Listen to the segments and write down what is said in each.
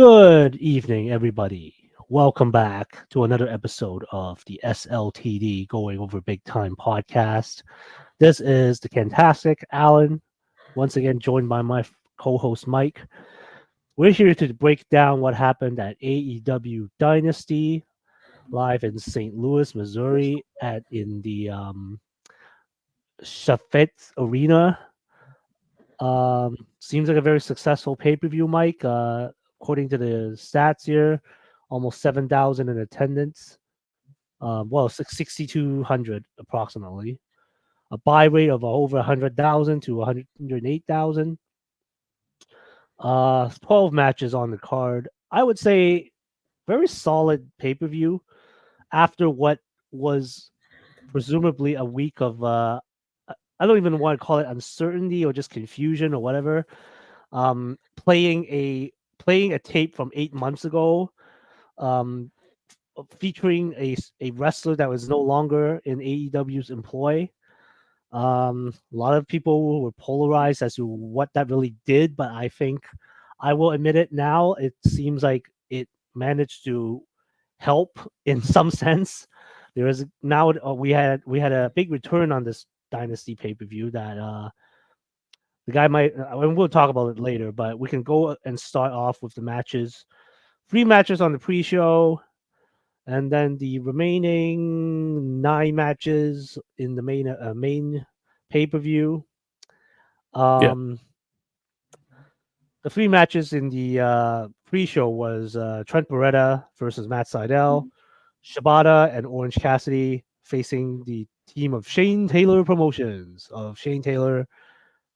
Good evening, everybody. Welcome back to another episode of the SLTD Going Over Big Time podcast. This is the fantastic Alan, once again joined by my co-host Mike. We're here to break down what happened at AEW Dynasty live in St. Louis, Missouri, at in the Shafet Arena. Seems like a very successful pay-per-view, Mike. According to the stats here, almost 7,000 in attendance. 6,200 approximately. A buy rate of over 100,000 to 108,000. 12 matches on the card. I would say very solid pay-per-view after what was presumably a week of I don't even want to call it uncertainty or just confusion or whatever. Playing a tape from 8 months ago, um, featuring a wrestler that was no longer in AEW's employ. A lot of people were polarized as to what that really did, but I think I will admit it now. It seems like it managed to help in some sense. There is now we had a big return on this Dynasty pay per view that the guy might. And we'll talk about it later, but we can go and start off with the matches. 3 matches on the pre-show, and then the remaining 9 matches in the main pay per view. Yeah. The 3 matches in the pre-show was Trent Beretta versus Matt Sydal, Shibata and Orange Cassidy facing the team of Shane Taylor Promotions of Shane Taylor,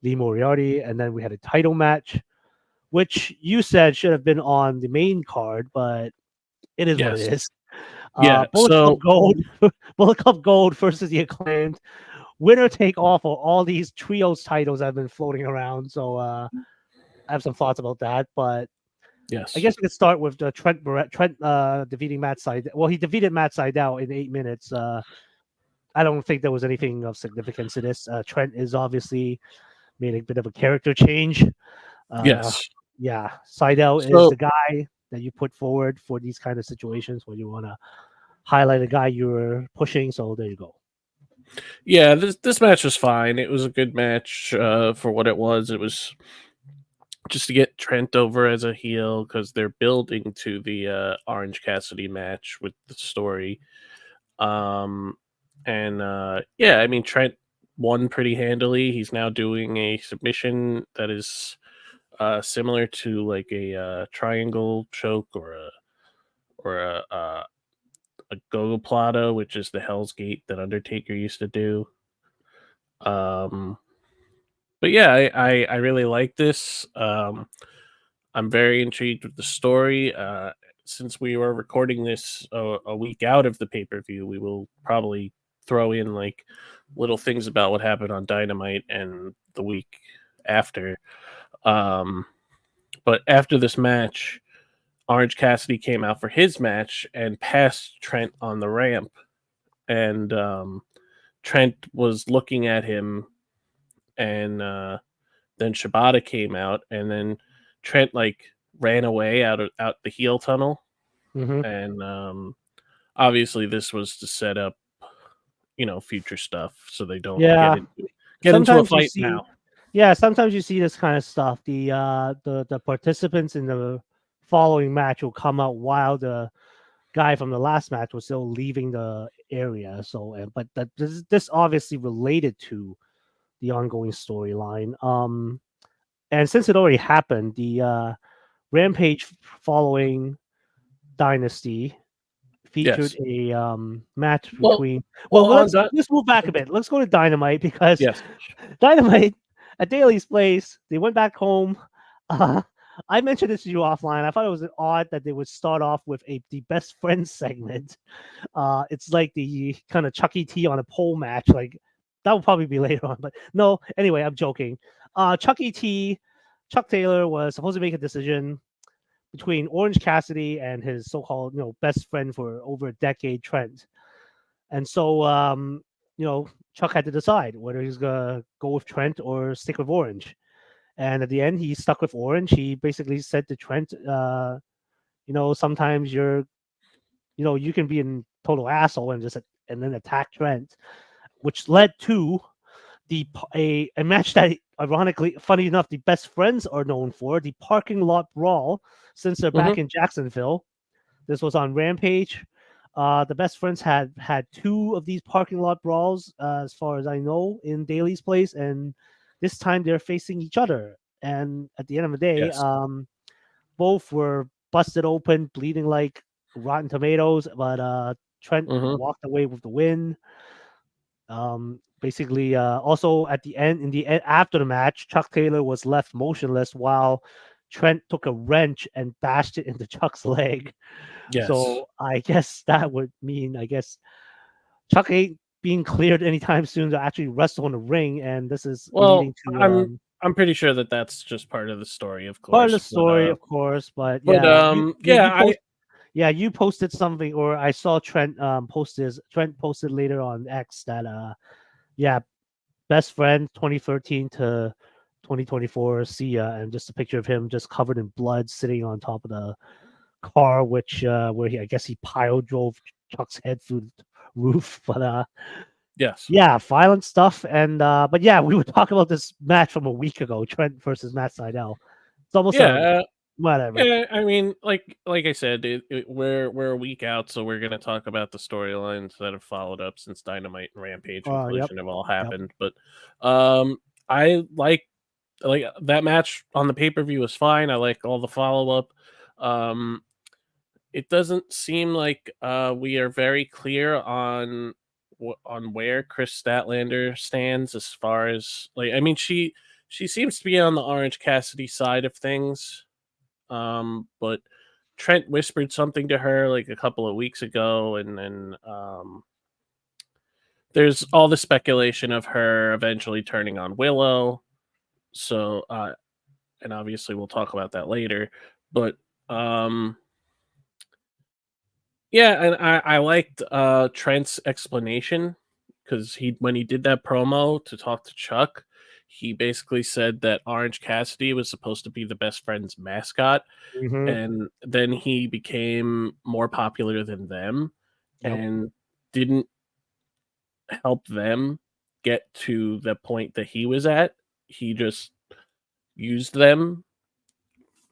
Lee Moriarty, and then we had a title match, which you said should have been on the main card, but it is what it Yes. is. Yeah. Bullet Club Gold, Bullet Club Gold versus the Acclaimed. Winner take all for all these trios titles that have been floating around. So I have some thoughts about that, but Yes. I guess we could start with Trent defeating Matt Sydal. Well, he defeated Matt Sydal in 8 minutes. I don't think there was anything of significance to this. Trent is obviously made a bit of a character change. Yes. Yeah, Sydal is So the guy that you put forward for these kind of situations when you want to highlight a guy you're pushing. So there you go. yeah, this match was fine. It was a good match for what it was. It was just to get Trent over as a heel because they're building to the Orange Cassidy match with the story. Yeah, I mean Trent won pretty handily. He's now doing a submission that is similar to like a triangle choke or a gogoplata, which is the Hell's Gate that Undertaker used to do. But yeah, I really like this. I'm very intrigued with the story. Since we were recording this a week out of the pay per view, we will probably throw in like little things about what happened on Dynamite and the week after. But after this match, Orange Cassidy came out for his match and passed Trent on the ramp. And Trent was looking at him, and then Shibata came out, and then Trent like ran away out the heel tunnel. Mm-hmm. And obviously this was to set up, future stuff so they don't Yeah, get into a sometimes you fight see. now. Yeah, sometimes you see this kind of stuff. The participants in the following match will come out while the guy from the last match was still leaving the area. So, but this obviously related to the ongoing storyline. And since it already happened, the Rampage following Dynasty featured Yes. a match Well, between. Well, well on that. let's move back a bit. Let's go to Dynamite because Yes. Dynamite at Daly's place. They went back home. Uh, I mentioned this to you offline. I thought it was odd that they would start off with the best friends segment. It's like the kind of Chucky T on a pole match. Like that will probably be later on, but no. Anyway, I'm joking. Chuck Taylor was supposed to make a decision between Orange Cassidy and his so-called best friend for over a decade, Trent. And so Chuck had to decide whether he's gonna go with Trent or stick with Orange. And at the end, he stuck with Orange. He basically said to Trent, sometimes you can be a total asshole and then attack Trent, which led to a match that, ironically, funny enough, the best friends are known for, the parking lot brawl, since they're Hmm. back in Jacksonville. This was on Rampage. The best friends had two of these parking lot brawls, as far as I know, in Daly's place, and this time they're facing each other. And at the end of the day, Yes. both were busted open, bleeding like rotten tomatoes. But Trent Hmm. walked away with the win. Basically, also at the end, after the match, Chuck Taylor was left motionless while Trent took a wrench and bashed it into Chuck's leg. Yes. So I guess that would mean, Chuck ain't being cleared anytime soon to actually wrestle in the ring, and this is Well, leading to I'm pretty sure that that's just part of the story, of part of the course. story, of course. But But yeah, yeah, I you posted something, or I saw Trent posted later on X that yeah, best friend 2013 to 2024, see ya, and just a picture of him just covered in blood sitting on top of the car, which where I guess he pile drove Chuck's head through the roof. But yes, yeah, violent stuff. And but yeah, we would talk about this match from a week ago, Trent versus Matt Sydal. It's almost a yeah. whatever. Yeah, I mean, like I said, we're a week out, so we're gonna talk about the storylines that have followed up since Dynamite and Rampage and Yep, Collision have all yep. happened. But I like that match on the pay per view was fine. I like all the follow up. Um, it doesn't seem like we are very clear on where Chris Statlander stands as far as like. I mean, she seems to be on the Orange Cassidy side of things. But Trent whispered something to her like a couple of weeks ago, and then there's all the speculation of her eventually turning on Willow. So, and obviously we'll talk about that later. But um, yeah, and I liked Trent's explanation because when he did that promo to talk to Chuck, he basically said that Orange Cassidy was supposed to be the best friend's mascot, Hmm. and then he became more popular than them Yep. and didn't help them get to the point that he was at. He just used them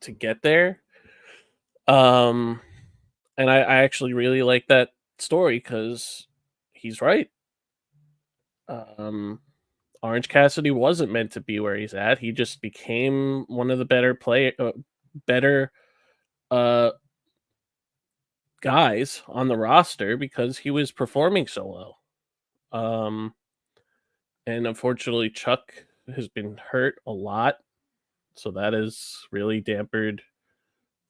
to get there. Um, and I actually really like that story because he's right. Um, Orange Cassidy wasn't meant to be where he's at. He just became one of the better uh, guys on the roster because he was performing so well. Um, and unfortunately, Chuck has been hurt a lot, so that has really dampened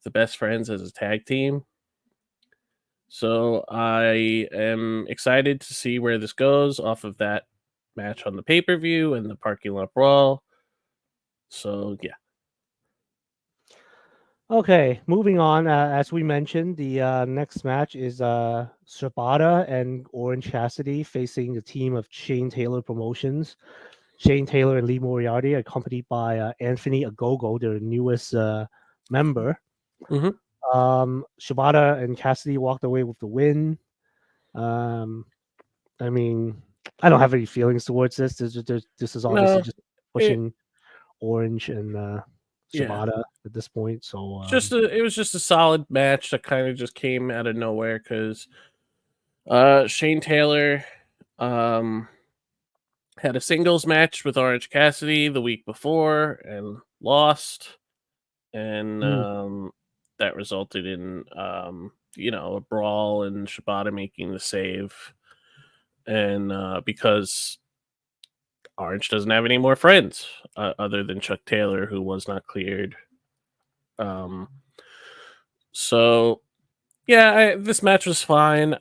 the best friends as a tag team. So I am excited to see where this goes off of that match on the pay per view and the parking lot brawl. So yeah. Okay, moving on. As we mentioned, the next match is Shibata and Orange Cassidy facing the team of Shane Taylor Promotions. Shane Taylor and Lee Moriarty, accompanied by Anthony Agogo, their newest member. Hmm. Shibata and Cassidy walked away with the win. Um, I mean, I don't have any feelings towards this. This is obviously No, just it pushing Orange and yeah. Shibata at this point. So It was just a solid match that kind of just came out of nowhere because Shane Taylor um had a singles match with Orange Cassidy the week before and lost, and mm, that resulted in a brawl and Shibata making the save, and because Orange doesn't have any more friends other than Chuck Taylor, who was not cleared. Um, so yeah, this match was fine.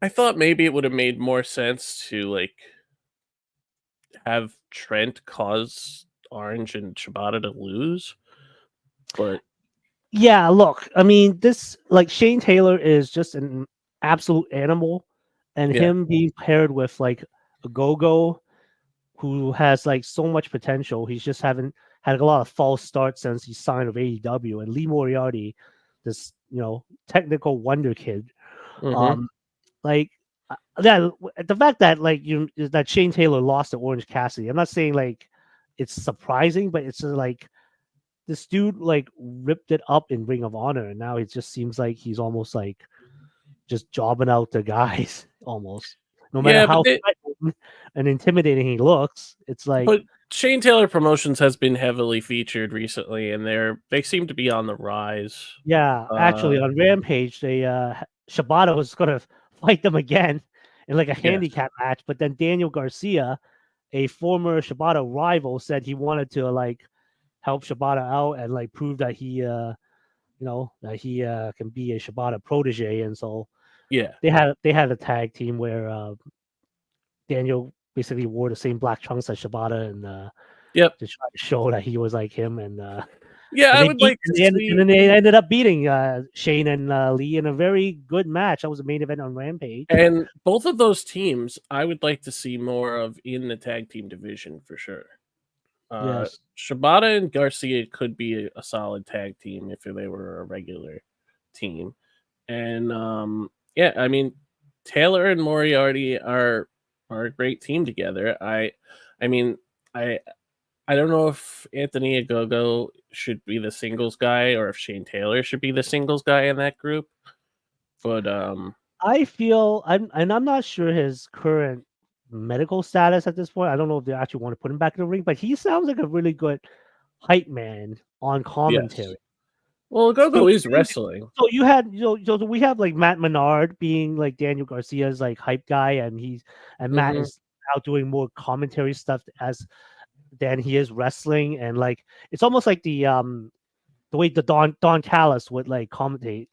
I thought maybe it would have made more sense to like have Trent cause Orange and Shibata to lose, but yeah, look, I mean, this like Shane Taylor is just an absolute animal, and yeah, him being paired with like a go-go who has like so much potential. He's just had a lot of false starts since he signed with AEW, and Lee Moriarty, this technical wonder kid, Mm-hmm. um, like that the fact that that Shane Taylor lost to Orange Cassidy. I'm not saying like it's surprising, but it's just like this dude like ripped it up in Ring of Honor, and now it just seems like he's almost like just jobbing out the guys almost. No matter Yeah, how threatening and intimidating he looks, it's like but Shane Taylor Promotions has been heavily featured recently, and they seem to be on the rise. yeah. Actually, on Rampage, Shibata was gonna fight them again in like a Yes, handicap match, but then Daniel Garcia, a former Shibata rival, said he wanted to like help Shibata out and like prove that he can be a Shibata protege, and so yeah, they had a tag team where Daniel basically wore the same black trunks as Shibata and yep, to try to show that he was like him, and yeah. and I they would beat like to and see, then they ended up beating Shane and Lee in a very good match. That was the main event on Rampage. and both of those teams, I would like to see more of in the tag team division for sure. Uh, Yes, Shibata and Garcia could be a solid tag team if they were a regular team, and yeah, I mean Taylor and Moriarty are a great team together. I mean, I I don't know if Anthony Agogo should be the singles guy or if Shane Taylor should be the singles guy in that group, but I feel I'm not sure his current medical status at this point. I don't know if they actually want to put him back in the ring, but he sounds like a really good hype man on yes. commentary. Well, So Agogo is wrestling. you had so we have like Matt Menard being like Daniel Garcia's like hype guy, and Matt Mhm. is out doing more commentary stuff as than he is wrestling, and like it's almost like the way the Don Callis would like commentate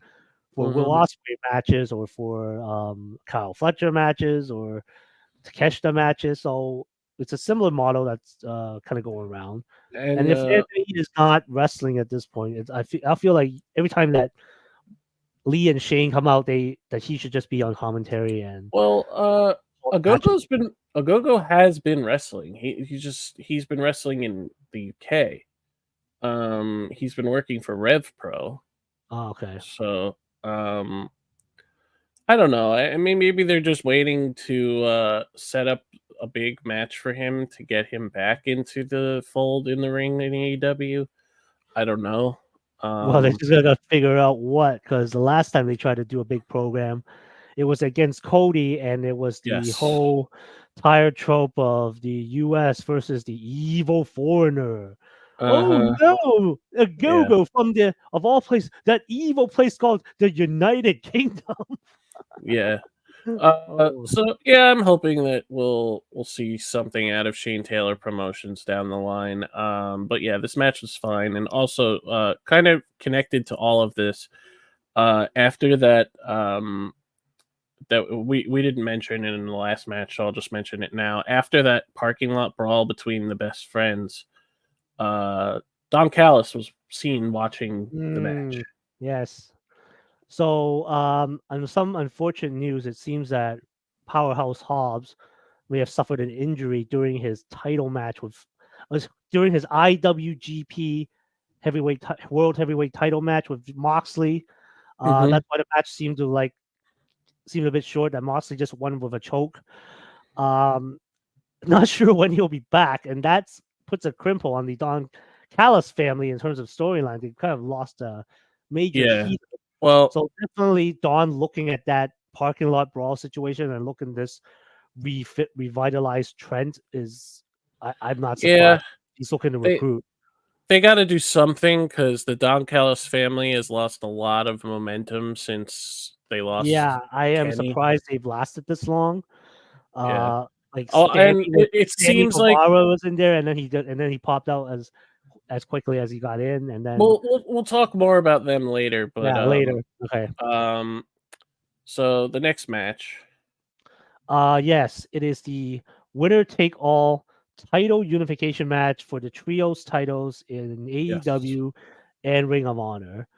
for Will Mhm. Ospreay matches or for Kyle Fletcher matches or Takeshita matches. So it's a similar model that's kind of going around. And And if Anthony is not wrestling at this point, I feel like every time that Lee and Shane come out, that he should just be on commentary and well, all the matches. Agogo has been wrestling. He's been wrestling in the UK. He's been working for Rev Pro. Oh, okay. So, I don't know. I mean, maybe they're just waiting to set up a big match for him to get him back into the fold in the ring in AEW. I don't know. Well, they Um, just gotta figure out what, because the last time they tried to do a big program, it was against Cody, and it was the yes. whole tired trope of the U.S. versus the evil foreigner. Uh Oh huh. no, a Yeah. go-go from the of all places, that evil place called the United Kingdom. Yeah. Oh, So yeah, I'm hoping that we'll see something out of Shane Taylor Promotions down the line. But yeah, this match was fine, and also kind of connected to all of this. After that, that we didn't mention it in the last match, so I'll just mention it now. After that parking lot brawl between the best friends, uh, Don Callis was seen watching the match. yes. So, on some unfortunate news, it seems that Powerhouse Hobbs may have suffered an injury during his title match during his IWGP World Heavyweight title match with Moxley. Mm-hmm. That's why the match seemed a bit short. That Moxley just won with a choke. Um, not sure when he'll be back, and that puts a crimple on the Don Callis family in terms of storyline. They kind of lost a major Yeah. piece. Well, So definitely Don looking at that parking lot brawl situation and looking this revitalized Trent is I'm not yeah. surprised. He's looking to They recruit. they got to do something because the Don Callis family has lost a lot of momentum since they Yeah, lost I am Kenny. surprised they've lasted this long. Yeah. Like Oh, and it Sammy seems like Guevara was in there, and then he popped out as quickly as he got in, and then we'll talk more about them later. But yeah, later. Okay. um, so the next match, Yes, it is the winner take all title unification match for the trios titles in yes. AEW and Ring of Honor.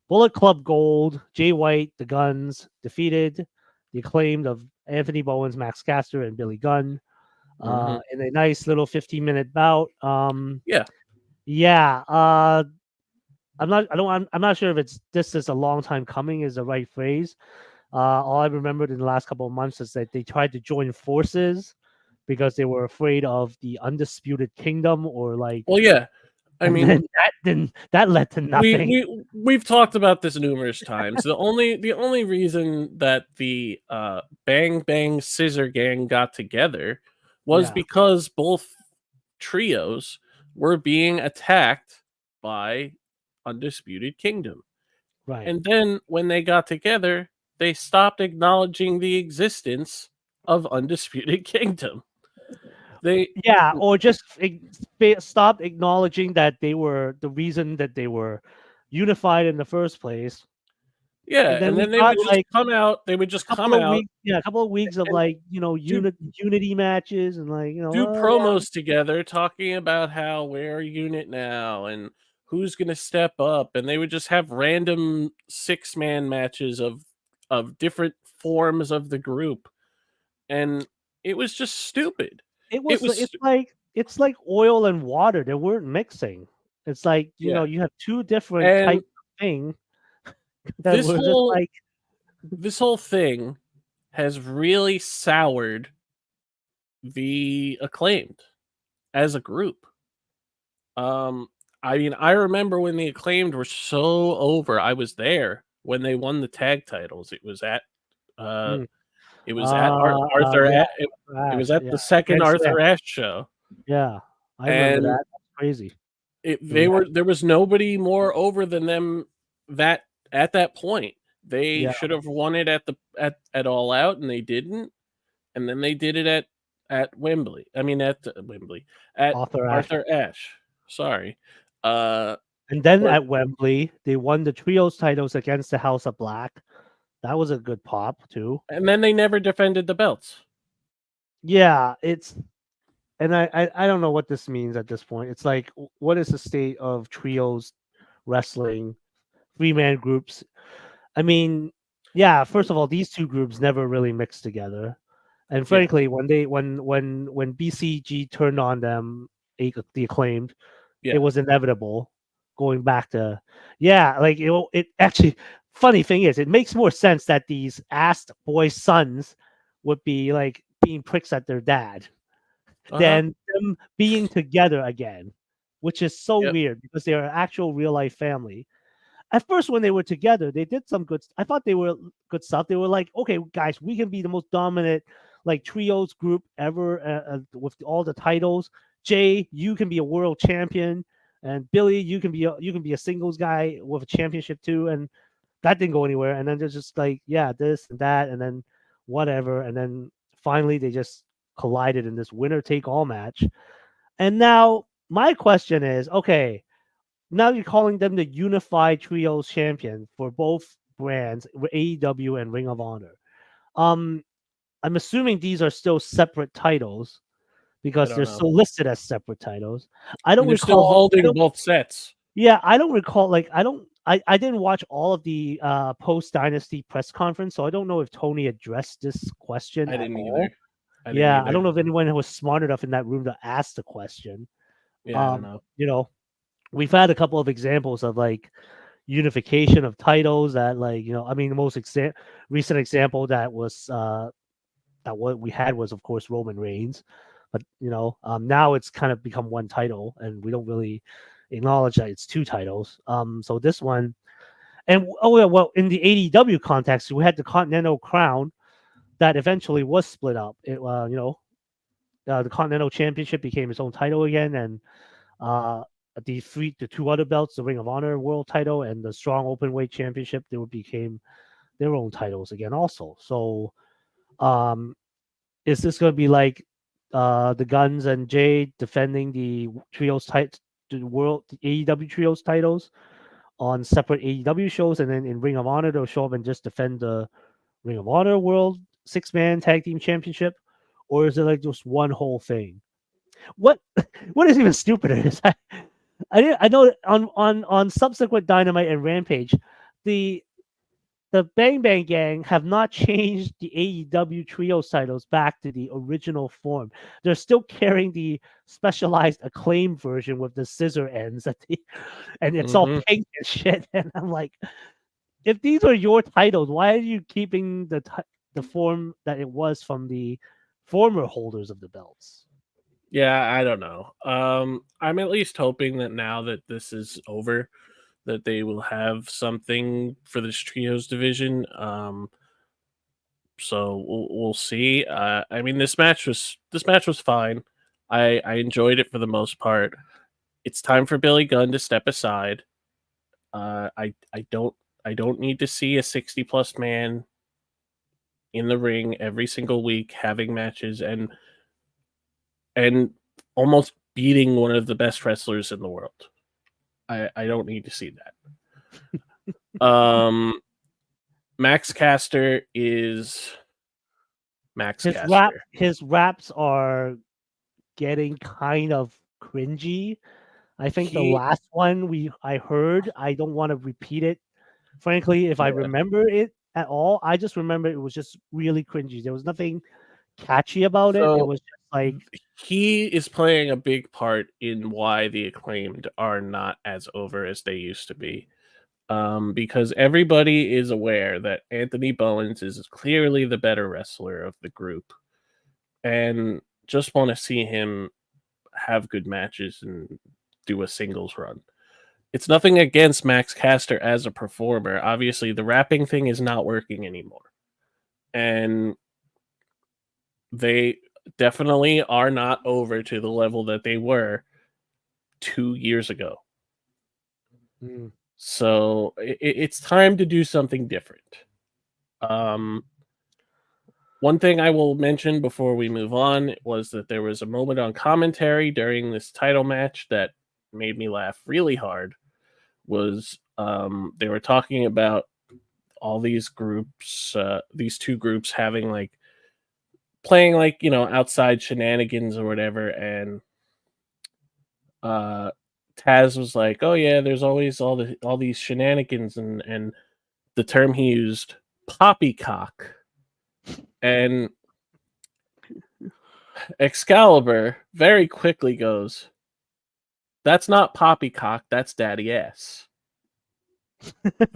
Bullet Club Gold, Jay White, the Guns defeated the acclaimed of Anthony Bowens, Max Caster, and Billy Gunn Hmm. in a nice little 15-minute bout. Yeah. Yeah. I'm not. I don't. I'm not sure if it's this is a long time coming is the right phrase. All I remembered in the last couple of months is that they tried to join forces because they were afraid of the undisputed kingdom, or like, Well, yeah. I and mean, then that led to we nothing. we've talked about this numerous times. The only reason that the Bang Bang Scissor Gang got together was Yeah. because both trios were being attacked by Undisputed Kingdom. Right. And then when they got together, they stopped acknowledging the existence of Undisputed Kingdom. They Yeah, or just stopped acknowledging that they were the reason that they were unified in the first place. And Yeah, then and we then they got would just like come out. They would a just come couple of out weeks, yeah, a couple of weeks of and like do unity matches and like do oh yeah, promos together talking about how we're a unit now and who's going to step up, and they would just have random six-man matches of different forms of the group, and it was just stupid. it It was was it's like oil and water. They weren't mixing. It's like yeah. you have two different And types of thing that this were just whole like this whole thing has really soured the Acclaimed as a group. Um, I mean, I remember when the Acclaimed were so over. I was there when they won the tag titles. Uh, mm, it was at Arthur. yeah, It was Ash, at yeah, the second Grand Slam, Arthur Ashe show, yeah, I remember and that. That's crazy. And they we had were there was nobody more over than them that at that point. They yeah, should have won it at All Out, and they didn't. And then they did it at Wembley. I mean at Wembley at Arthur Ashe. Arthur Ashe. Sorry, uh, And then but at Wembley, they won the trios titles against the House of Black. That was a good pop too. and then they never defended the belts. Yeah, it's and I don't know what this means at this point. It's like what is the state of trios wrestling, three man groups? I mean, yeah, first of all, these two groups never really mixed together. And Yeah, frankly, when BCG turned on them, the acclaimed, it yeah, was inevitable going back to yeah, like it actually funny thing is it makes more sense that these asked boys' sons would be like being pricks at their dad uh huh, than them being together again, which is so yep, weird because they are an actual real life family. At first, when they were together, they did some good. I thought they were good stuff. They were like, okay, guys, we can be the most dominant like trios group ever with all the titles. Jay, you can be a world champion, and Billy, you can be a singles guy with a championship too. And that didn't go anywhere. And then they're just like, yeah, this and that, and then whatever. And then finally, they just collided in this winner take all match. And now my question is, okay, now you're calling them the unified trios champion for both brands, AEW and Ring of Honor. Um, I'm assuming these are still separate titles I because don't they're know. still listed as separate titles. I don't And they're still recall. I holding don't. both sets. Yeah, I don't recall. Like, I don't. I didn't watch all of the post Dynasty press conference, so I don't know if Tony addressed this question I at didn't all. either. I didn't Yeah, I either. don't know if anyone was smart enough in that room to ask the question. Yeah, I don't Um, know. you know, we've had a couple of examples of like unification of titles that like I mean the most recent example that what we had was of course Roman Reigns, but now it's kind of become one title and we don't really acknowledge that it's two titles. So this one, and oh yeah, well, in the AEW context we had the Continental Crown that eventually was split up. The Continental Championship became its own title again, and uh, the two other belts, the Ring of Honor World Title and the Strong Openweight Championship, they became their own titles again, also. So, um, is this going to be like the Guns and Jay defending the the AEW trios titles on separate AEW shows, and then in Ring of Honor they'll show up and just defend the Ring of Honor World Six-Man Tag Team Championship, or is it like just one whole thing? What what is even stupider is I know on subsequent Dynamite and Rampage, the the Bang Bang Gang have not changed the AEW Trios titles back to the original form. They're still carrying the specialized acclaim version with the scissor ends and it's all Hmm. pink and shit. And I'm like, if these are your titles, why are you keeping the form that it was from the former holders of the belts? Yeah, I don't know. I'm at least hoping that now that this is over, that they will have something for this trios division. So we'll see. I mean, this match was fine. I enjoyed it for the most part. It's time for Billy Gunn to step aside. I don't need to see a 60 plus man in the ring every single week having matches and almost beating one of the best wrestlers in the world. I don't need to see that. Max Caster is Max Caster. His raps are getting kind of cringy. I think the He last one I heard, I don't want to repeat it. Frankly, if I Yeah. remember it at all, I just remember it was just really cringy. There was nothing catchy about it. It So was just like, he is playing a big part in why the acclaimed are not as over as they used to be. Because everybody is aware that Anthony Bowens is clearly the better wrestler of the group, and just want to see him have good matches and do a singles run. It's nothing against Max Caster as a performer. Obviously, the rapping thing is not working anymore, and they definitely are not over to the level that they were 2 years ago. mm, So it's time to do something different. Um, One thing I will mention before we move on was that there was a moment on commentary during this title match that made me laugh really hard. Was they were talking about all these groups, these two groups having like playing like outside shenanigans or whatever, and uh, Taz was like, "Oh yeah, there's always all these shenanigans," and the term he used, poppycock, and Excalibur very quickly goes, "That's not poppycock, that's daddy ass."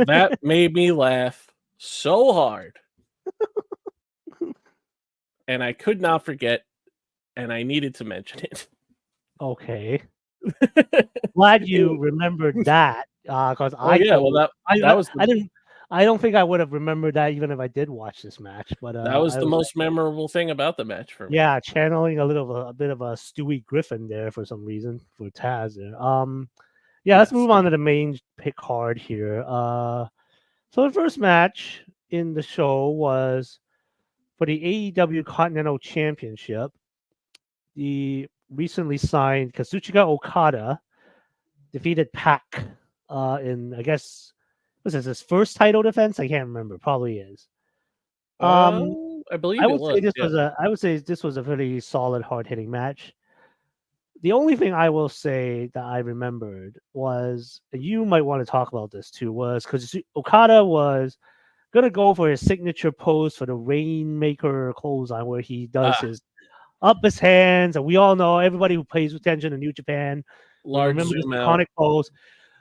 That made me laugh so hard, and I could not forget, and I needed to mention it. okay. Glad you It- remembered that. Because oh yeah, well that was I didn't I don't think I would have remembered that even if I did watch this match. But I the was most memorable thing about the match for me. yeah, channeling a bit of a Stewie Griffin there for some reason for Taz there. Yeah, let's Yes. move on to the main pick card here. So the first match in the show was for the AEW Continental Championship. The recently signed Kazuchika Okada defeated Pac in I guess was this his first title defense? I can't remember. Probably is. Uh, Um, I believe it was. Yeah. I would say this was a very solid, hard hitting match. The only thing I will say that I remembered was you might want to talk about this too was because Okada was gonna go for his signature pose for the Rainmaker clothesline where he does Ah, his up his hands, and we all know everybody who pays attention to New Japan will large remember this zoom out. iconic pose.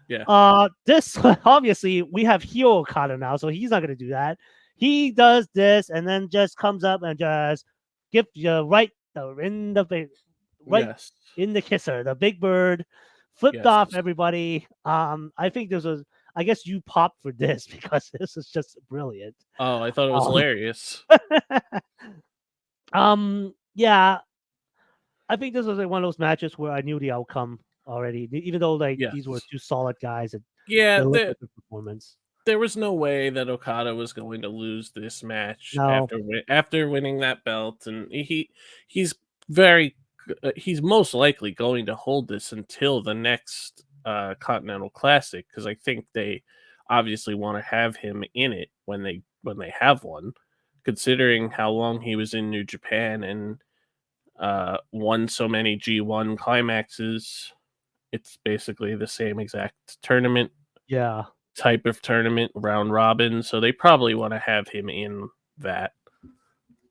Yeah. This obviously we have heel Okada now, so he's not gonna do that. He does this and then just comes up and just give you right Yes. in the kisser, the big bird, flipped Yes. off everybody. I think this was. I guess you popped for this because this is just brilliant. Oh, I thought it was Um, hilarious. yeah, I think this was like one of those matches where I knew the outcome already, even though like these were Yes. two solid guys and Yeah, delivered the performance. there was no way that Okada was going to lose this match No, after winning that belt, and he's very he's most likely going to hold this until the next Continental Classic because I think they obviously want to have him in it when they have one, considering how long he was in New Japan and won so many G1 climaxes. It's basically the same exact tournament. yeah. type of tournament, round robin. So they probably want to have him in that.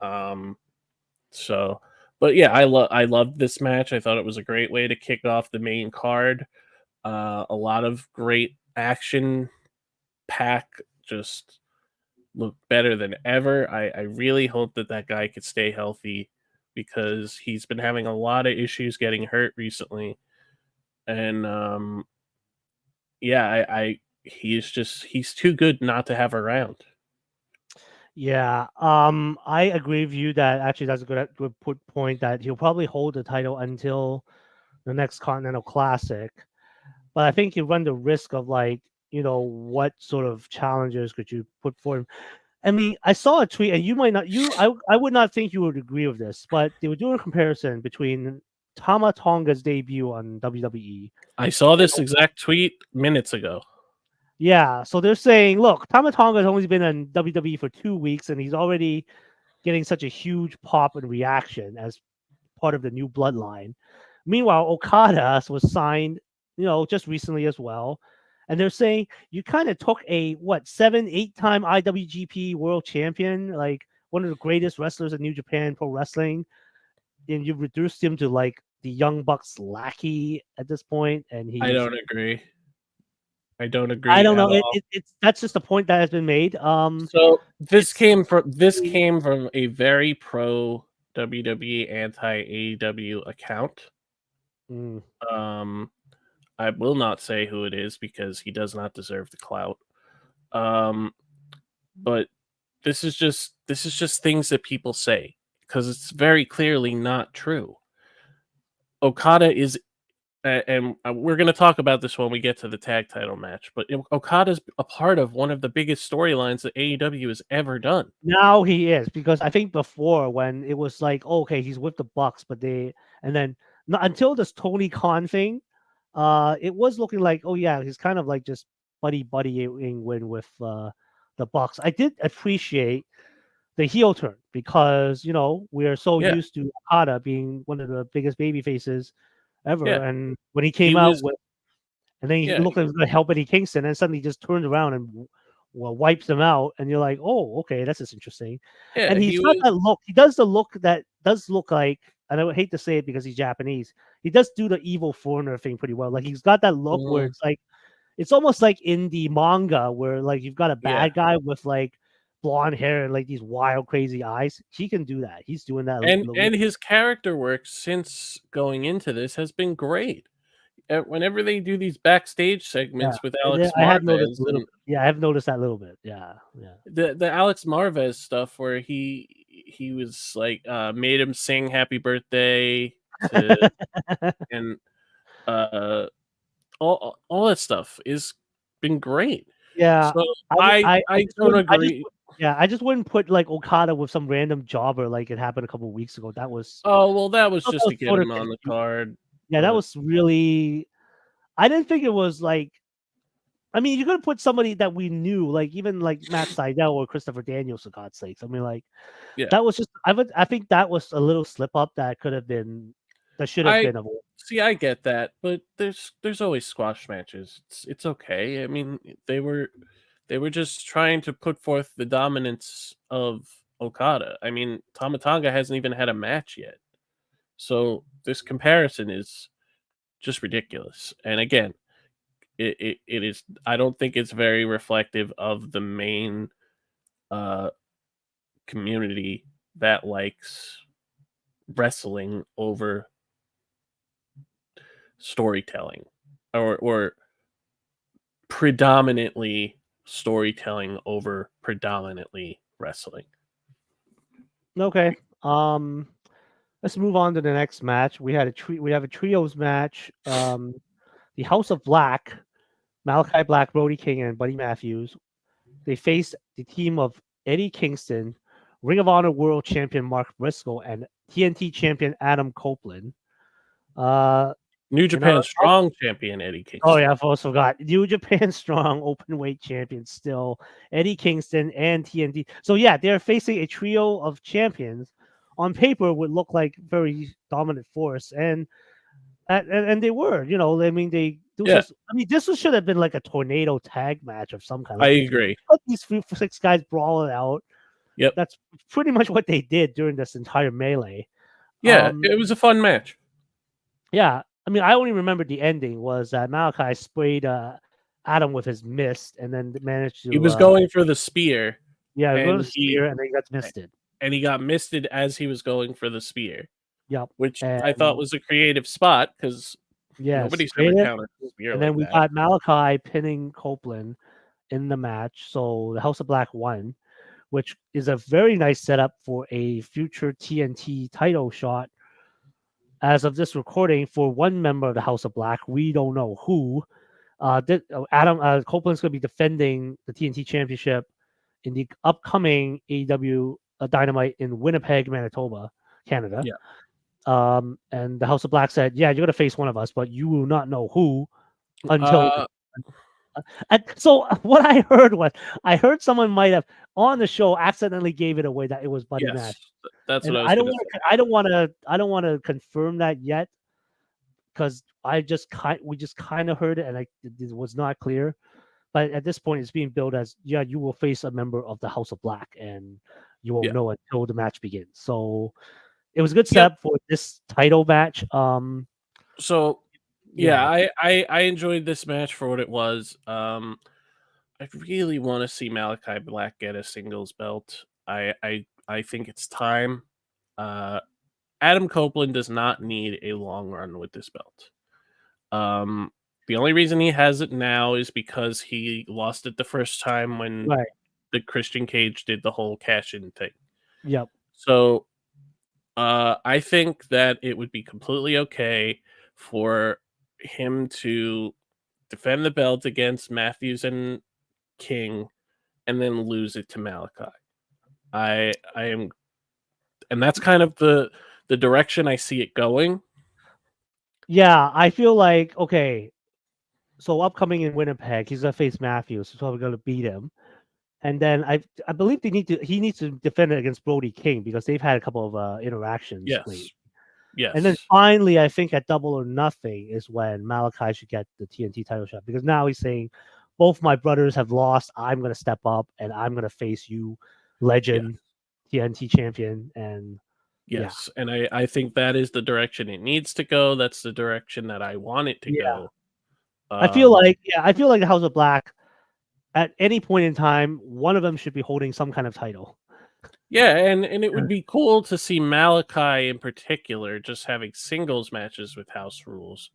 Um, so, but yeah, I loved this match. I thought it was a great way to kick off the main card. A lot of great action. Pack just looked better than ever. I really hope that guy could stay healthy because he's been having a lot of issues getting hurt recently. And yeah, he's too good not to have around. Yeah, I agree with you that actually that's a good point that he'll probably hold the title until the next Continental Classic. But I think you run the risk of like, what sort of challenges could you put for him? I mean, I saw a tweet, and you might not, I would not think you would agree with this, but they were doing a comparison between Tama Tonga's debut on WWE. I saw this exact tweet minutes ago. Yeah, so they're saying, look, Tama Tonga has only been in WWE for 2 weeks, and he's already getting such a huge pop and reaction as part of the new bloodline. Meanwhile, Okada was signed, just recently as well. And they're saying you kind of took a 7, 8 time IWGP World Champion, like one of the greatest wrestlers in New Japan Pro Wrestling, and you reduced him to like the Young Bucks lackey at this point, and I he's. don't agree. I don't I agree don't at know. all. It's that's just a point that has been made. So this It's came from a very pro WWE anti AEW account. mm, I will not say who it is because he does not deserve the clout. But this is just things that people say because it's very clearly not true. Okada is, and we're going to talk about this when we get to the tag title match. But Okada's a part of one of the biggest storylines that AEW has ever done. now he is, because I think before when it was like, okay, he's with the Bucks, but and then not until this Tony Khan thing, it was looking like, oh yeah, he's kind of like just buddying with the Bucks. I did appreciate the heel turn because we are so Yeah, used to Okada being one of the biggest baby faces ever, yeah, and when he he came out was. with, and then he Yeah, looked like he was going to help Eddie Kingston, and suddenly just turns around and wipes him out, and you're like, oh, okay, that's just interesting. yeah, And he he's got was. that look. He does the look that does look like, and I would hate to say it because he's Japanese. He does do the evil foreigner thing pretty well. Like he's got that look where Mm, it's like, it's almost like in the manga where like you've got a yeah, bad guy with like blonde hair and like these wild, crazy eyes. He can do that. He's doing that. and his character work since going into this has been great. Whenever they do these backstage Yeah, segments with Alex I have noticed Marvez a little and bit. Yeah, I have noticed that a little bit. Yeah, yeah. the Alex Marvez stuff where he was like made him sing happy birthday to and uh all that stuff is been great. Yeah, So I would I I just don't wouldn't agree. yeah, I just wouldn't put, like, Okada with some random jobber like it happened a couple weeks ago. That was Oh well, that was I thought that just was to get sort of him on the confusing. card, Yeah, that but was really, I didn't think it was like, I mean, you could put somebody that we knew, like, even, like, Matt Sydal or Christopher Daniels, for God's sakes. I mean, like, yeah. that was just I think that was a little slip up that could have been that should have I been avoided. see. I get that, but there's always squash matches. It's okay. I mean, they were just trying to put forth the dominance of Okada. I mean, Tamatanga hasn't even had a match yet, so this comparison is just ridiculous. And again, it is. I don't think it's very reflective of the main uh, community that likes wrestling over storytelling or predominantly storytelling over predominantly wrestling. Okay, let's move on to the next match. We have a trios match, the House of Black, Malachi Black, Brody King, and Buddy Matthews. They faced the team of Eddie Kingston, Ring of Honor World Champion Mark Briscoe, and TNT Champion Adam Copeland. Uh, New in our Japan Strong champion Eddie Oh Kingston. yeah, I almost forgot. New Japan Strong Openweight Champion still Eddie Kingston and TNT. So yeah, they're facing a trio of champions. On paper, would look like very dominant force, and and they were, I mean, Yeah, this should have been like a tornado tag match of some kind. I Like, agree. let these 6 guys brawl it out. Yep. That's pretty much what they did during this entire melee. Yeah, it was a fun match. Yeah, I mean, I only remember the ending was that Malachi sprayed Adam with his mist, and then managed He to was going for the spear, go to and the spear, and then he got misted. he got misted as he was going for the spear, Yep, which I thought and was a creative spot because yes, nobody's ever creative. countered a spear And like then we that. got Malachi pinning Copeland in the match, so the House of Black won, which is a very nice setup for a future TNT title shot. As of this recording, for one member of the House of Black, we don't know who. Adam Copeland's going to be defending the TNT Championship in the upcoming AEW Dynamite in Winnipeg, Manitoba, Canada. Yeah. And the House of Black said, "Yeah, you're going to face one of us, but you will not know who until." Uh, And so what I heard was, I heard someone might have on the show accidentally gave it away that it was Buddy yes, Match, that's and what I was going to say. I don't want to confirm that yet because we just kind of heard it and it was not clear. But at this point, it's being billed as, yeah, you will face a member of the House of Black, and you won't Yeah. know until the match begins. So it was a good Yep. setup for this title match. So yeah, I enjoyed this match for what it was. I really want to see Malachi Black get a singles belt. I think it's time. Adam Copeland does not need a long run with this belt. The only reason he has it now is because he lost it the first time when Right. the Christian Cage did the whole cash in thing. Yep. So I think that it would be completely okay for him to defend the belt against Matthews and King and then lose it to Malachi. I am, and that's kind of the direction I see it going. Yeah, I feel like, okay, so upcoming in Winnipeg, he's gonna face Matthews. He's probably gonna beat him. And then I believe he needs to defend it against Brody King because they've had a couple of interactions lately. Yes. And then finally, I think at Double or Nothing is when Malachi should get the TNT title shot, because now he's saying, both my brothers have lost. I'm going to step up and I'm going to face you, legend, TNT champion. And yes, and I think that is the direction it needs to go. That's the direction that I want it to go. I feel like the House of Black, at any point in time, one of them should be holding some kind of title. Yeah, and it would be cool to see Malachi in particular just having singles matches with House Rules.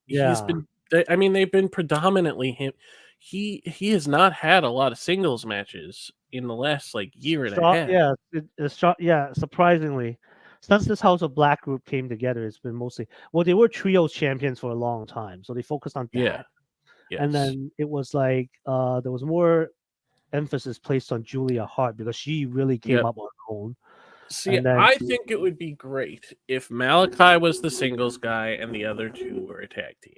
He's been, I mean, they've been predominantly him. He has not had a lot of singles matches in the last like year and a half. Surprisingly, since this House of Black group came together, it's been mostly, well, they were trios champions for a long time, so they focused on that. Yeah. Yes. And then it was like there was more emphasis placed on Julia Hart because she really came up on her own. See, I think it would be great if Malachi was the singles guy and the other two were a tag team.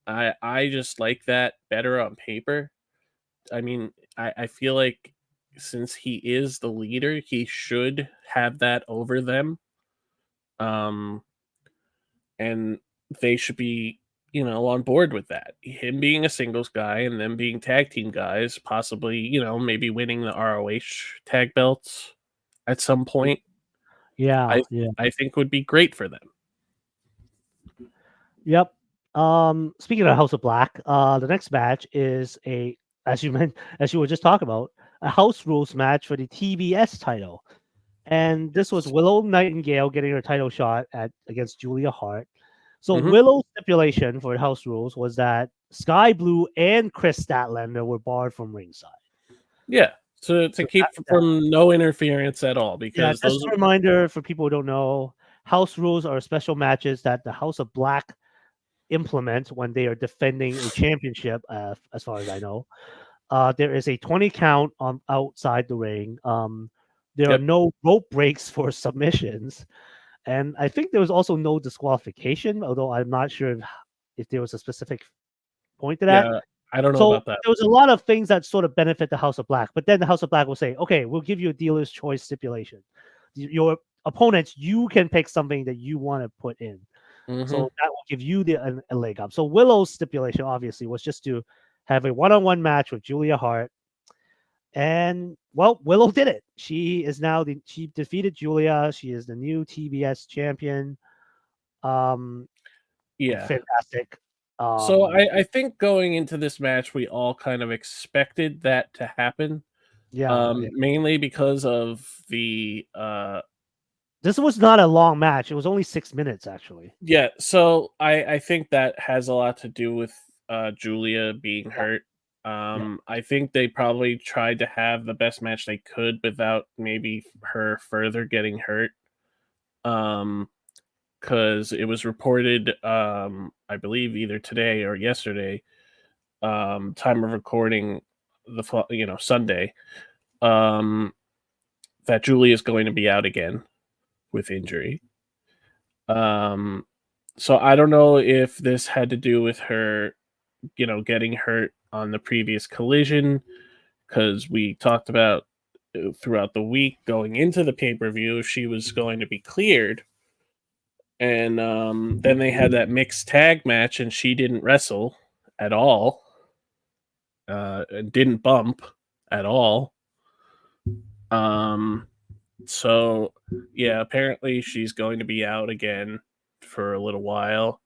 I just like that better on paper. I mean, I feel like since he is the leader, he should have that over them. And they should be, on board with that. Him being a singles guy and them being tag team guys, possibly, maybe winning the ROH tag belts at some point. I think would be great for them. Yep. Speaking of House of Black, the next match is as you were just talking about, a House Rules match for the TBS title. And this was Willow Nightingale getting her title shot against Julia Hart. So Willow's stipulation for House Rules was that Sky Blue and Chris Statlander were barred from ringside. Yeah. So to keep from no interference at all, because just a reminder for people who don't know, House Rules are special matches that the House of Black implement when they are defending a championship, as far as I know. There is a 20 count on outside the ring. There are no rope breaks for submissions. And I think there was also no disqualification, although I'm not sure if there was a specific point to that. Yeah, I don't know about that. There was a lot of things that sort of benefit the House of Black, but then the House of Black will say, okay, we'll give you a dealer's choice stipulation. Your opponents, you can pick something that you want to put in. Mm-hmm. So that will give you a leg up. So Willow's stipulation obviously was just to have a one-on-one match with Julia Hart. And well, Willow did it. She is now she defeated Julia. She is the new TBS champion. Um, Yeah. fantastic. So Um, I think going into this match, we all kind of expected that to happen, yeah, yeah. mainly because of the This was not a long match. It was only 6 minutes actually. yeah. So I think that has a lot to do with Julia being Yeah, hurt. yeah, I think they probably tried to have the best match they could without maybe her further getting hurt. Um, because it was reported, I believe either today or yesterday, time of recording, Sunday, um, that Julie is going to be out again with injury. Um, so I don't know if this had to do with her, getting hurt on the previous collision, because we talked about throughout the week going into the pay per view she was going to be cleared, and then they had that mixed tag match and she didn't wrestle at all, and didn't bump at all. Um, so yeah, apparently she's going to be out again for a little while.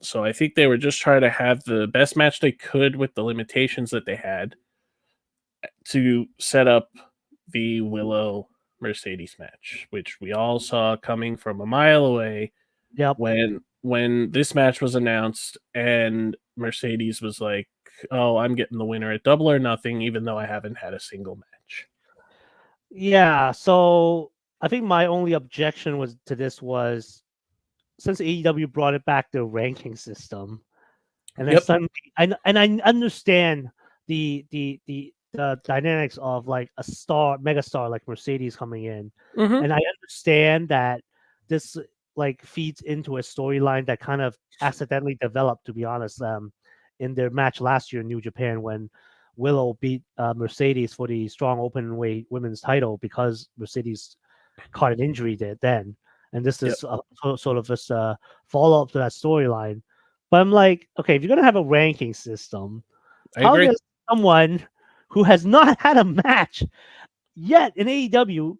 So I think they were just trying to have the best match they could with the limitations that they had to set up the Willow Mercedes match, which we all saw coming from a mile away yep. when this match was announced and Mercedes was like, "Oh, I'm getting the winner at Double or Nothing, even though I haven't had a single match." Yeah. So I think my only objection was to this was since AEW brought it back to ranking system, and then Yep. suddenly, and I understand the dynamics of like a star, mega star like Mercedes coming in, Mm-hmm. and I understand that this like feeds into a storyline that kind of accidentally developed. To be honest, in their match last year in New Japan when Willow beat Mercedes for the strong open weight women's title because Mercedes caught an injury there then, and this Yep. is sort of just a follow up to that storyline. But I'm like, okay, if you're gonna have a ranking system, I how agree. does someone who has not had a match yet in AEW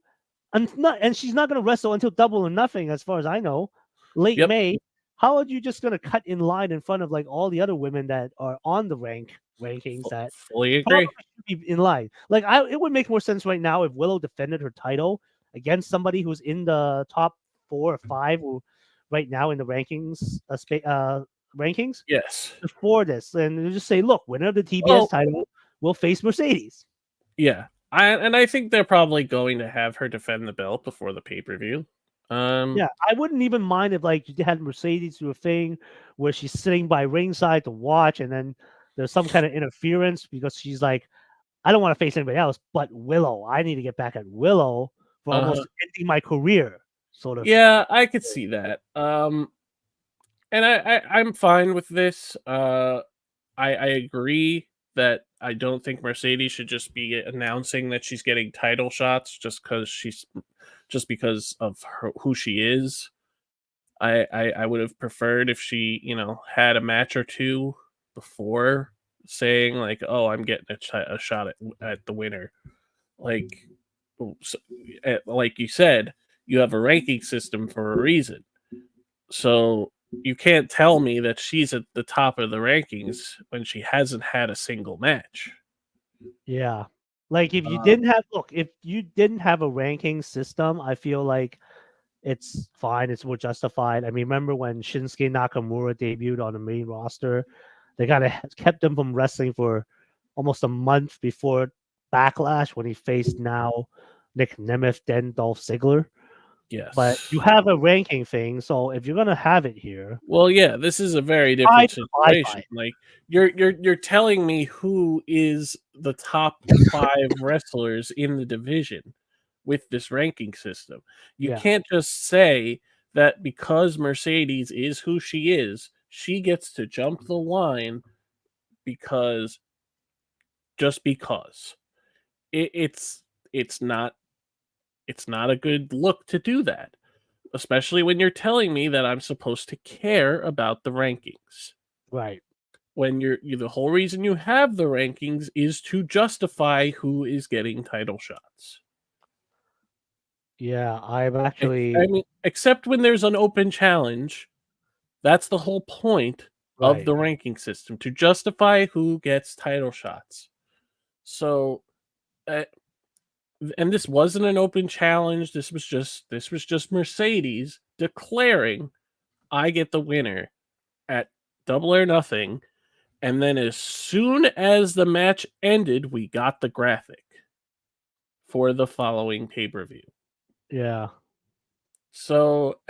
and she's not gonna wrestle until Double or Nothing, as far as I know, late Yep. May. How are you just gonna cut in line in front of like all the other women that are on the rankings that Fully probably agree. should be in line? Like it would make more sense right now if Willow defended her title against somebody who's in the top 4 or 5 who right now in the rankings Yes. before this, and just say, look, winner of the TBS Well, title will face Mercedes. yeah. I think they're probably going to have her defend the belt before the pay per view. Yeah, I wouldn't even mind if like you had Mercedes do a thing where she's sitting by ringside to watch, and then there's some kind of interference because she's like, I don't want to face anybody else, but Willow. I need to get back at Willow for uh almost ending my career, sort of. Yeah, I could see that. And I'm fine with this. I agree that I don't think Mercedes should just be announcing that she's getting title shots just because of who she is. I would have preferred if she, had a match or two before saying like, "Oh, I'm getting a shot at the winner." Like, so, like you said, you have a ranking system for a reason. So you can't tell me that she's at the top of the rankings when she hasn't had a single match. Yeah. Like Uh, if you didn't have a ranking system, I feel like it's fine. It's more justified. I mean, remember when Shinsuke Nakamura debuted on the main roster? They kind of kept him from wrestling for almost a month before Backlash when he faced now Nick Nemeth, then Dolph Ziggler. But you yes. have a ranking thing, so if you're gonna have it here, Well, yeah, this is a very try different to abide by situation. it. Like you're telling me who is the top 5 wrestlers in the division with this ranking system. You Yeah, can't just say that because Mercedes is who she gets to jump the line because just because. It, it's it's not it's not a good look to do that. especially when you're telling me that I'm supposed to care about the rankings. Right. When you the whole reason you have the rankings is to justify who is getting title shots. Yeah, I'm actually I mean, except when there's an open challenge, that's the whole point of right. the ranking system, to justify who gets title shots. So, uh, and this wasn't an open challenge. This was just Mercedes declaring, "I get the winner at Double or Nothing." And then as soon as the match ended, we got the graphic for the following pay-per-view. Yeah. So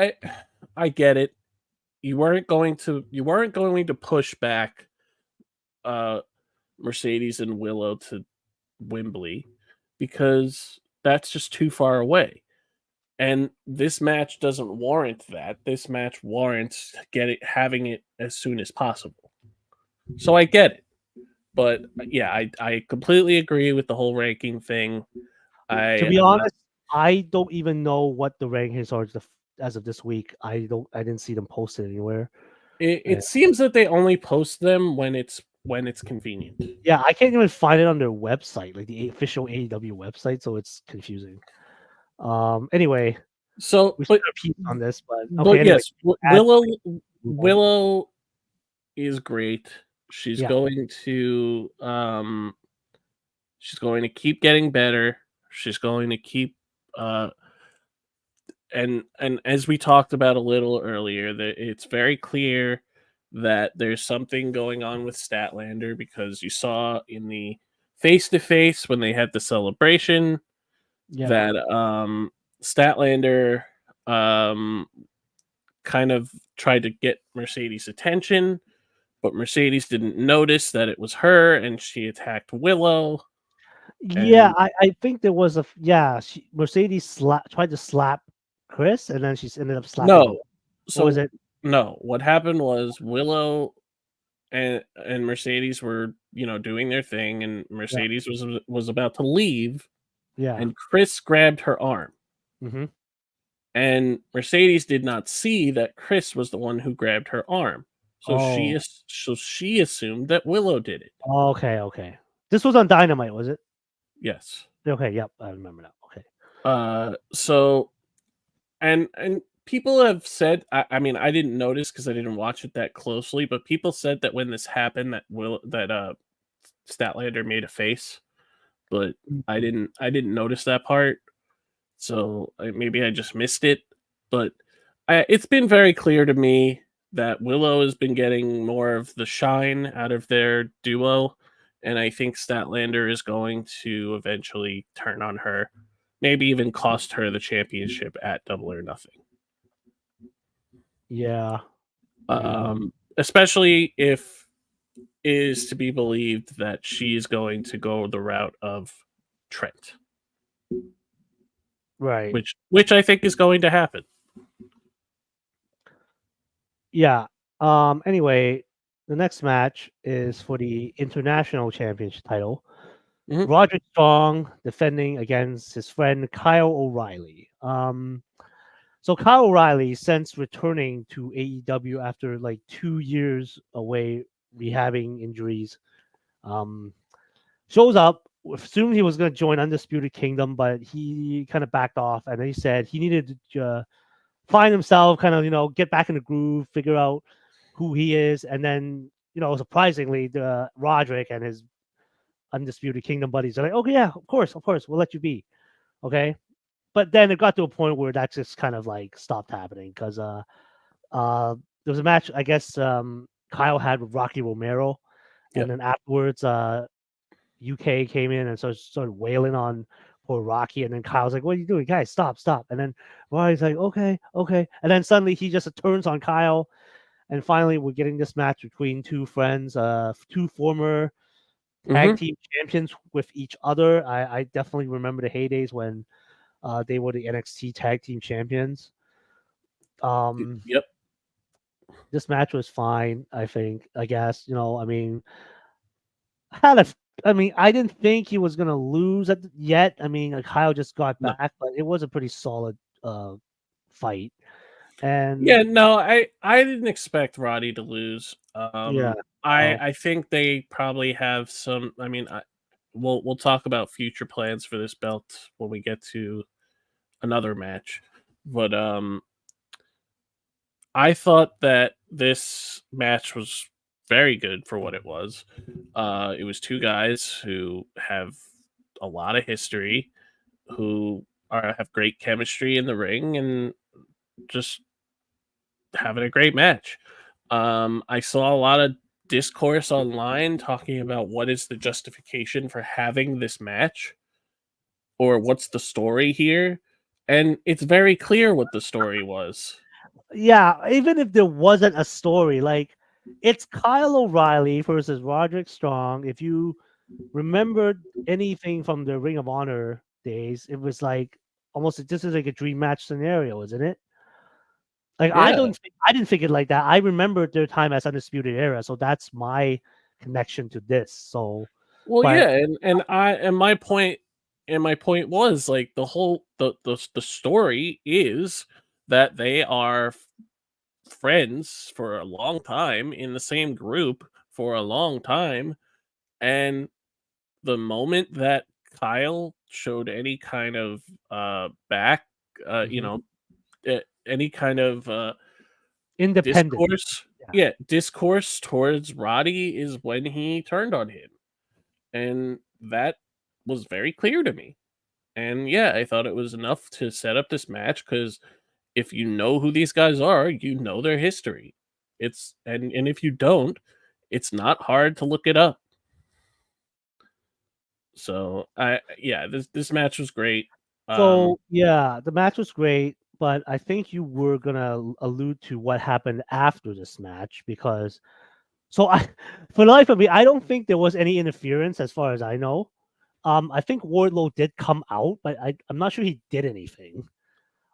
I get it. You weren't going to push back uh Mercedes and Willow to Wembley because that's just too far away. And this match doesn't warrant that. This match warrants having it as soon as possible. So I get it. But yeah, I completely agree with the whole ranking thing. To I be honest, I don't even know what the rankings are as of this week. I didn't see them posted anywhere. it seems that they only post them when it's convenient. Yeah, I can't even find it on their website, like the official AEW website, so it's confusing. Anyway, So, we should repeat on this, but okay. but Anyway, yes, add Willow is great. She's yeah, going to she's going to keep getting better. She's going to keep uh and as we talked about a little earlier, that it's very clear that there's something going on with Statlander, because you saw in the face to face when they had the celebration yeah, that Statlander um kind of tried to get Mercedes' attention, but Mercedes didn't notice that it was her, and she attacked Willow. yeah. And I think there was Mercedes tried to slap Chris, and then she ended up slapping no, Will. What was so it? no, what happened was Willow and Mercedes were, doing their thing, and Yeah, Mercedes was about to leave, yeah. and Chris grabbed her arm. Mm-hmm. And Mercedes did not see that Chris was the one who grabbed her arm. Oh, So she assumed that Willow did it. okay, okay. This was on Dynamite, was it? Yes. Okay, yep, I remember now. Okay. So and people have said, I mean, I didn't notice because I didn't watch it that closely, but people said that when this happened, that Statlander made a face, but Mhm. I didn't notice that part. So maybe I just missed it. But it's been very clear to me that Willow has been getting more of the shine out of their duo, and I think Statlander is going to eventually turn on her, maybe even cost her the championship at Double or Nothing. Yeah. Especially if it is to be believed that she's going to go the route of Trent, Right. which I think is going to happen. Yeah. Anyway, the next match is for the international championship title. Mhm. Roderick Strong defending against his friend Kyle O'Reilly. So Kyle O'Reilly, since returning to AEW after like 2 years away rehabbing injuries, um, shows up. Assumed he was going to join Undisputed Kingdom, but he kind of backed off, and he said he needed to find himself, kind of get back in the groove, figure out who he is, and then surprisingly, the Roderick and his Undisputed Kingdom buddies are like, okay, yeah, of course, we'll let you be, okay. But then it got to a point where that just kind of like stopped happening because there was a match I guess Kyle had with Rocky Romero, and Yep. then afterwards UK came in and started wailing on poor Rocky, and then Kyle's like, "What are you doing, guys? Stop, stop!" And then Rocky's like, "Okay, okay," and then suddenly he just turns on Kyle, and finally we're getting this match between two friends, two former tag Hmm. team champions with each other. I definitely remember the heydays when they were the NXT tag team champions. Um, Yep. this match was fine, I think. I guess I mean, had a. I mean, I didn't think he was gonna lose yet. I mean, like Kyle just got No. back, but it was a pretty solid fight. And Yeah, no, I didn't expect Roddy to lose. yeah, I think they probably have some. I mean, we'll talk about future plans for this belt when we get to another match, but I thought that this match was very good for what it was. It was two guys who have a lot of history, who have great chemistry in the ring, and just having a great match. I saw a lot of discourse online talking about what is the justification for having this match, or what's the story here, and it's very clear what the story was. yeah. Even if there wasn't a story, like it's Kyle O'Reilly versus Roderick Strong. If you remembered anything from the Ring of Honor days, it was like almost this is like a dream match scenario, isn't it? Like Yeah. I didn't think it like that. I remembered their time as Undisputed Era, so that's my connection to this. So, Well, but yeah, and my point was like the story is that they are friends for a long time in the same group for a long time, and the moment that Kyle showed any kind of back, you mhm. know, any kind of Independent. discourse, Yeah. yeah, discourse towards Roddy is when he turned on him, and that was very clear to me. And yeah, I thought it was enough to set up this match because if you know who these guys are, you know their history. And if you don't, it's not hard to look it up. So I yeah, this match was great. Um So yeah, the match was great, but I think you were gonna allude to what happened after this match because so I for the life of me, I don't think there was any interference as far as I know. I think Wardlow did come out, but I'm not sure he did anything.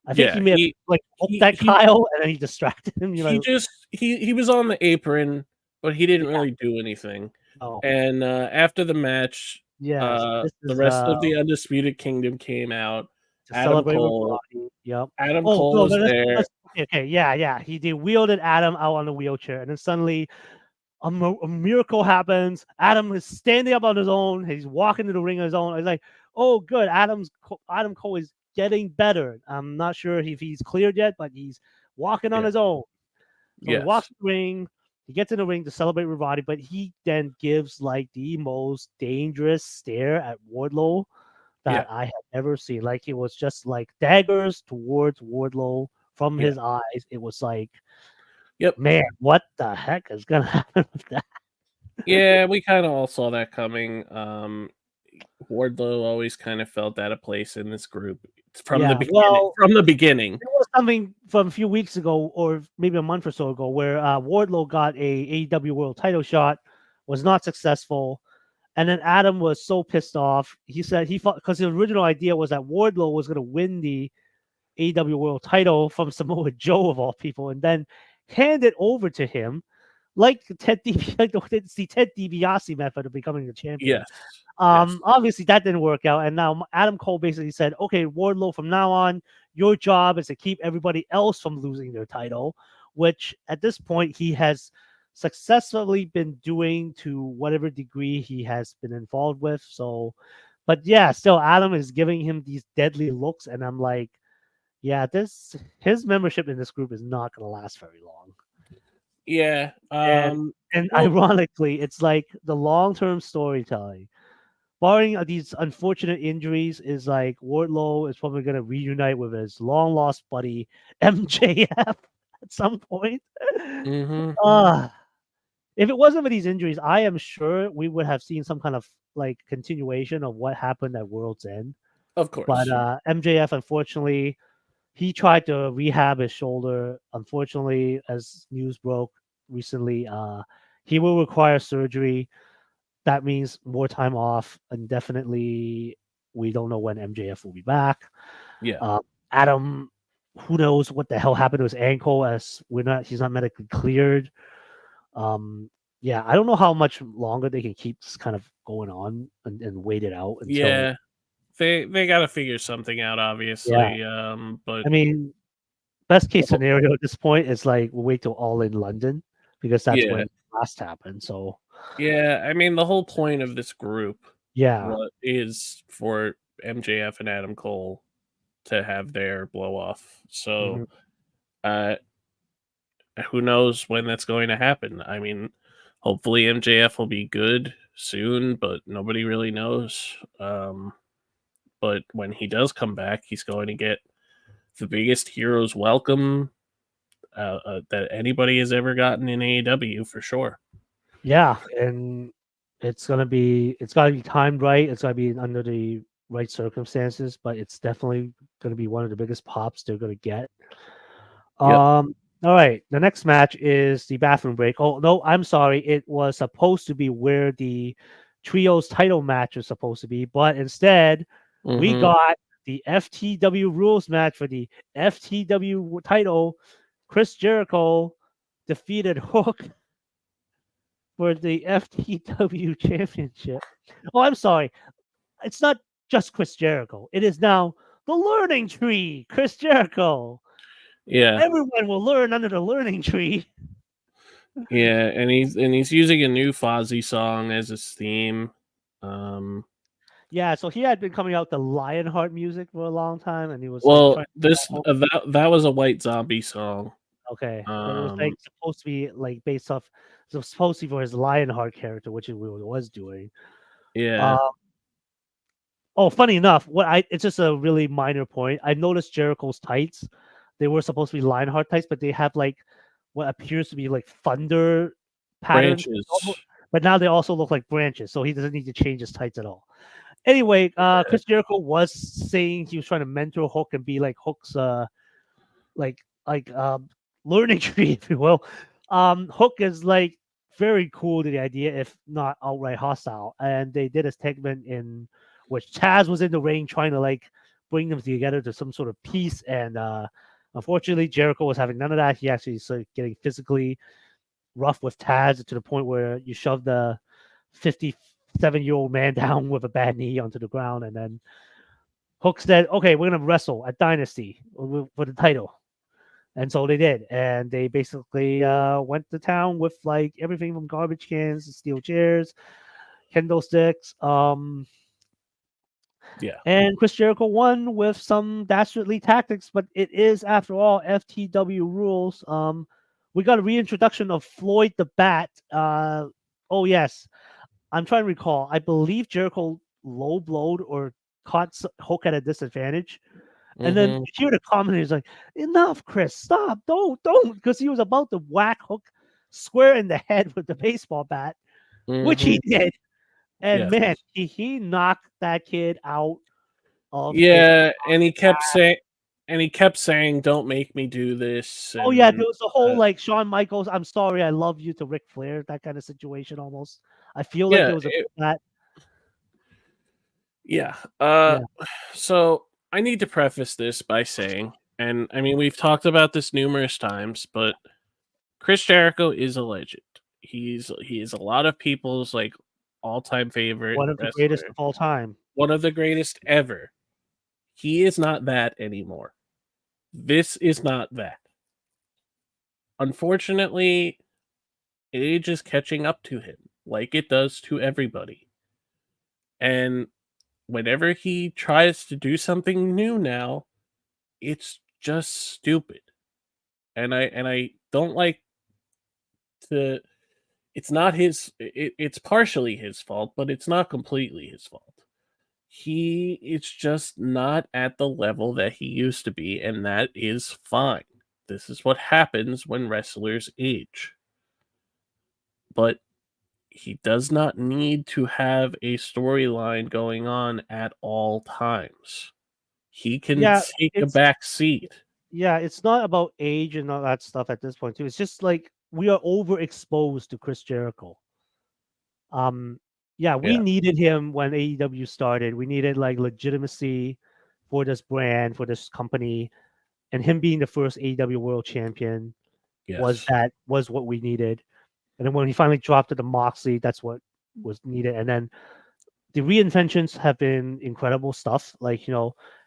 I think he yeah, may have like poked he at he Kyle and then he distracted him. You he know, just he was on the apron, but he didn't yeah, really do anything. no, And after the match, yes, this the is rest of the Undisputed Kingdom came out. to Adam celebrate with Cole, Roddy. Yep. Adam Oh Cole no, was there. let's okay, okay, yeah, yeah. He they wheeled Adam out on the wheelchair, and then suddenly a miracle happens. Adam is standing up on his own. He's walking to the ring on his own. It's like, oh, good. Adam Cole is getting better. I'm not sure if he's cleared yet, but he's walking on Yeah. his own. So he walks Yes. to the ring. He gets in the ring to celebrate with Roddy, but he then gives like the most dangerous stare at Wardlow Yeah. that I have ever seen. Like it was just like daggers towards Wardlow from Yeah. his eyes. It was like, Yep. man, what the heck is gonna happen with that? Yeah, we kind of all saw that coming. Wardlow always kind of felt out of place in this group from the Yeah, beginning. well, From the beginning. there was something from a few weeks ago, or maybe a month or so ago, where Wardlow got a AEW World Title shot, was not successful, and then Adam was so pissed off. He said he thought because his original idea was that Wardlow was going to win the AEW World Title from Samoa Joe of all people, and then hand it over to him, like like the Ted DiBiase method of becoming the champion. Yes. Yes. Obviously that didn't work out, and now Adam Cole basically said, "Okay, Wardlow, from now on, your job is to keep everybody else from losing their title," which at this point he has successfully been doing to whatever degree he has been involved with. So, but yeah, still Adam is giving him these deadly looks, and I'm like, yeah, this his membership in this group is not going to last very long. Yeah. And Well, ironically, it's like the long-term storytelling barring these unfortunate injuries, is like Wardlow is probably going to reunite with his long lost buddy MJF at some point. mhm. Uh, if it wasn't for these injuries, I am sure we would have seen some kind of like continuation of what happened at World's End. Of But course. MJF, unfortunately, he tried to rehab his shoulder. Unfortunately, as news broke recently, he will require surgery. That means more time off indefinitely. We don't know when MJF will be back. Yeah. Uh, Adam, who knows what the hell happened to his ankle? As he's not medically cleared. Um, yeah, I don't know how much longer they can keep this kind of going on and wait it out until. Yeah. They got to figure something out, Yeah, obviously. But I mean, best case scenario at this point is like we'll wait till All in London because that's Yeah. when last happened. So Yeah, I mean the whole point of this group yeah, is for MJF and Adam Cole to have their blow off. So mhm. uh who knows when that's going to happen. I mean, hopefully MJF will be good soon, but nobody really knows. But when he does come back, he's going to get the biggest hero's welcome that anybody has ever gotten in AEW for sure. Yeah, and it's gotta be timed right. It's gotta be under the right circumstances, but it's definitely gonna be one of the biggest pops they're gonna get. Yep. All right. The next match is the bathroom break. Oh no, I'm sorry. It was supposed to be where the trios title match was supposed to be, but instead we Mm-hmm. got the FTW rules match for the FTW title. Chris Jericho defeated Hook for the FTW championship. Oh, I'm sorry. It's not just Chris Jericho. It is now the Learning Tree, Chris Jericho. Yeah. Everyone will learn under the Learning Tree. Yeah, and he's using a new Fozzy song as his theme. Um, Yeah, so he had been coming out the Lionheart music for a long time, and he was like well, trying. this that was a White Zombie song. Okay, but it was like Um, supposed to be like based off. It was supposed to be for his Lionheart character, which he was doing. yeah, Uh, oh, funny enough, it's just a really minor point. I noticed Jericho's tights. They were supposed to be Lionheart tights, but they have like what appears to be like thunder patterns, branches. but now they also look like branches. So he doesn't need to change his tights at all. Anyway, Chris Jericho was saying he was trying to mentor Hook and be like Hook's like like learning tree, if you will. Hook is like very cool to the idea, if not outright hostile. And they did a segment in which Taz was in the ring trying to like bring them together to some sort of peace. And unfortunately, Jericho was having none of that. He actually started getting physically rough with Taz to the point where you shove the 57-year-old man down with a bad knee onto the ground, and then Hook said, "Okay, we're gonna wrestle at Dynasty for the title." And so they did, and they basically went to town with like everything from garbage cans to steel chairs, kendo sticks. Yeah, And Chris Jericho won with some dastardly tactics, but it is, after all, FTW rules. We got a reintroduction of Floyd the Bat. Oh yes, I'm trying to recall. I believe Jericho low blowed or caught Hook at a disadvantage. And then mm-hmm, you hear the commentators like, "Enough, Chris! Stop! Don't!" Because he was about to whack Hook square in the head with the baseball bat, which mm-hmm. he did. And Yes, man, he knocked that kid out of his. yeah, and he kept saying, "Don't make me do this," Oh yeah, and there was a whole like Shawn Michaels, "I'm sorry, I love you" to Ric Flair, that kind of situation almost. I feel like yeah, there was a bit of that. yeah. Yeah, So I need to preface this by saying, and I mean, we've talked about this numerous times, but Chris Jericho is a legend. He is a lot of people's like all-time favorite one of the greatest wrestler, of all time. one of the greatest ever. He is not that anymore. This is not that. Unfortunately, age is catching up to him, like it does to everybody. And whenever he tries to do something new now, it's just stupid. And I don't like to it's not it's partially his fault, but it's not completely his fault. He is just not at the level that he used to be, and that is fine. This is what happens when wrestlers age. But he does not need to have a storyline going on at all times. He can Yeah, take a it's back seat. yeah, it's not about age and all that stuff at this point too. It's just like we are overexposed to Chris Jericho. Um, yeah, we Yeah. needed him when AEW started. We needed like legitimacy for this brand, for this company, and him being the first AEW World Champion Yes. was what we needed. And then when he finally dropped to the Moxley, that's what was needed. And then the reinventions have been incredible stuff, like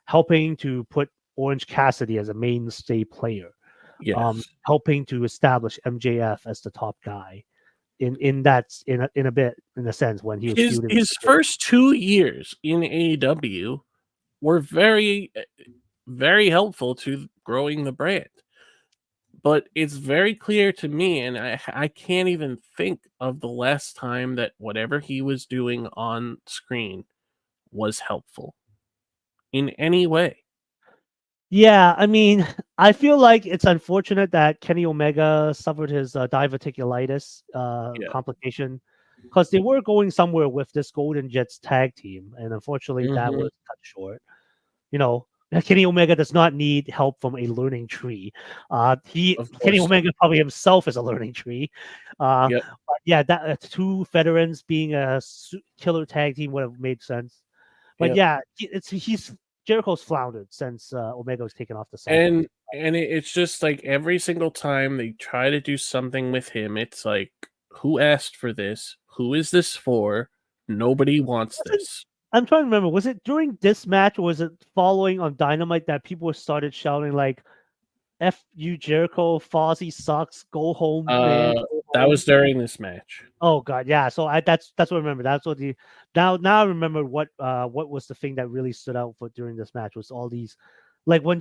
helping to put Orange Cassidy as a mainstay player, Yes. helping to establish MJF as the top guy in a bit in a sense when he was feuding. His first 2 years in AEW were very helpful to growing the brand. But it's very clear to me, and I can't even think of the last time that whatever he was doing on screen was helpful in any way. Yeah, I mean, I feel like it's unfortunate that Kenny Omega suffered his diverticulitis Yeah. complication because they were going somewhere with this Golden Jets tag team, and unfortunately, that Mhm. was cut short. You know, Kenny Omega does not need help from a learning tree. Of Kenny course not. Omega probably himself is a learning tree. Yep. But yeah, that two veterans being a killer tag team would have made sense. But Yep. yeah, he's Jericho's floundered since Omega was taken off the side. And it's just like every single time they try to do something with him, it's like, who asked for this? Who is this for? Nobody wants Was it, this. I'm trying to remember. Was it during this match, or was it following on Dynamite that people started shouting like "F you, Jericho, Fozzy sucks, go home, man, Uh, go that home." was during this match. Oh god, yeah. So that's what I remember. That's what the now I remember what was the thing that really stood out for during this match was all these, like when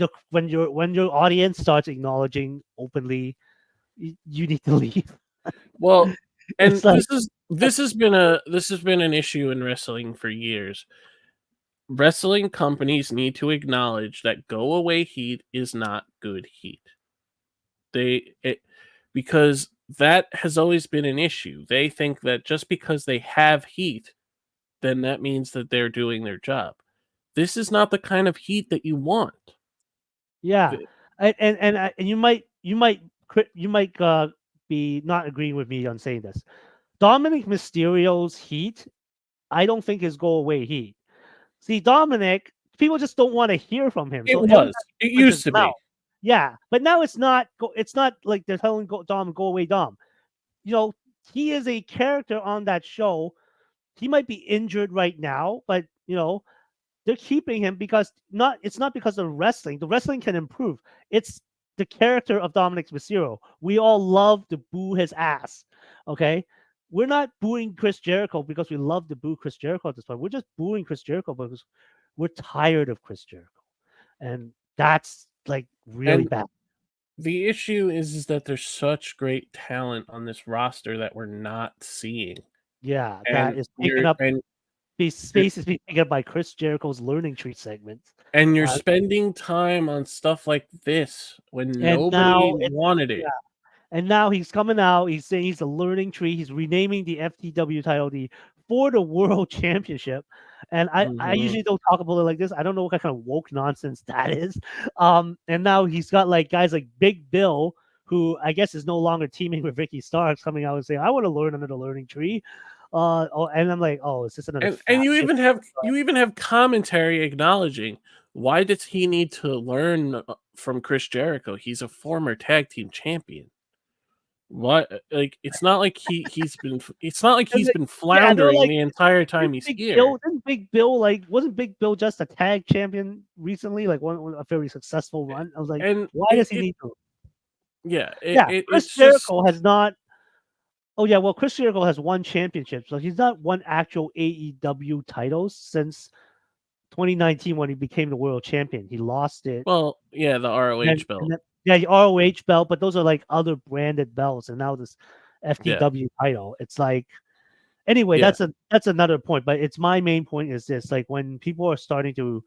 your audience starts acknowledging openly, you need to leave. Well, and It's like this has been an issue in wrestling for years. Wrestling companies need to acknowledge that go away heat is not good heat. They it, because that has always been an issue. They think that just because they have heat, then that means that they're doing their job. This is not the kind of heat that you want. yeah, The- and you might be not agreeing with me on saying this. Dominic Mysterio's heat, I don't think is go away heat. See, Dominic, people just don't want to hear from him. It So every was. time he It opens his used to mouth, be. yeah. But now it's not. It's not like they're telling Dom go away, Dom. You know, he is a character on that show. He might be injured right now, but they're keeping him because not. It's not because of wrestling. The wrestling can improve. It's the character of Dominic Mysterio. We all love to boo his ass. Okay. We're not booing Chris Jericho because we love to boo Chris Jericho at this point. We're just booing Chris Jericho because we're tired of Chris Jericho. And that's like really And bad. the issue is that there's such great talent on this roster that we're not seeing. Yeah, that And is taken you're up. and These you're spaces being taken up by Chris Jericho's learning tree segments. and you're Uh, spending time on stuff like this when and now nobody it's wanted yeah, it. and now he's coming out. He's saying he's a learning tree. He's renaming the FTW title for the World Championship. And I Mhm. usually don't talk about it like this. I don't know what kind of woke nonsense that is. And now he's got like guys like Big Bill, who I guess is no longer teaming with Ricky Starks, coming out and saying, "I want to learn under the learning tree." And I'm like, "Oh, is this another And fat shit?" you even have commentary acknowledging why does he need to learn from Chris Jericho? He's a former tag team champion. What like it's not like And he's been yeah, they're floundering like, the entire time didn't he's Big here. Bill, didn't Big Bill like wasn't Big Bill just a tag champion recently? Like one a very successful run. I was like, And why does he it need to? yeah, Yeah, Chris it's just Jericho has not. Oh yeah, well Chris Jericho has won championships, so he's not won actual AEW titles since 2019 when he became the world champion. He lost it, well, yeah, the and, ROH and belt. then, yeah, the ROH belt, but those are like other branded belts, and now this Yeah. FTW title. It's like anyway, Yeah. that's another point, but it's my main point is this: like when people are starting to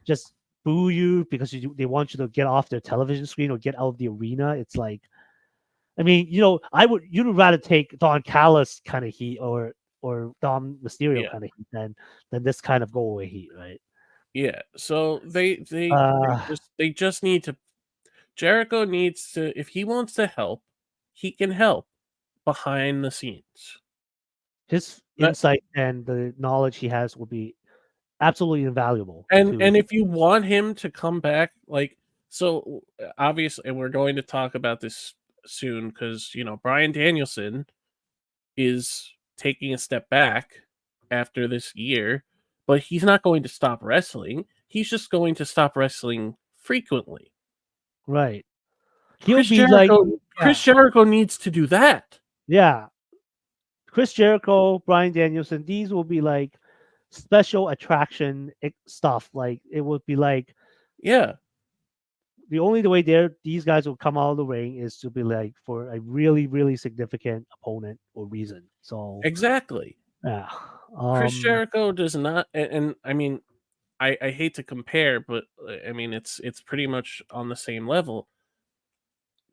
just boo you because they want you to get off their television screen or get out of the arena. It's like, I mean, you'd rather take Don Callis kind of heat or Dom Mysterio Yeah. kind of heat than this kind of go away heat, right? Yeah. So Uh, they just need to Jericho needs to if he wants to help, he can help behind the scenes. his That insight and the knowledge he has will be absolutely invaluable to. and if you want him to come back like so obviously and we're going to talk about this soon because Brian Danielson is taking a step back after this year, but he's not going to stop wrestling. He's just going to stop wrestling frequently. Right. He'll Chris be like, Jericho, Chris Jericho needs to do that. yeah. Chris Jericho, Brian Danielson, these will be like special attraction stuff. Like it would be like Yeah, the only way these guys will come out of the ring is to be like for a really, really significant opponent or reason. So exactly. yeah. Chris Jericho does not, and I mean, I hate to compare, but I mean it's pretty much on the same level.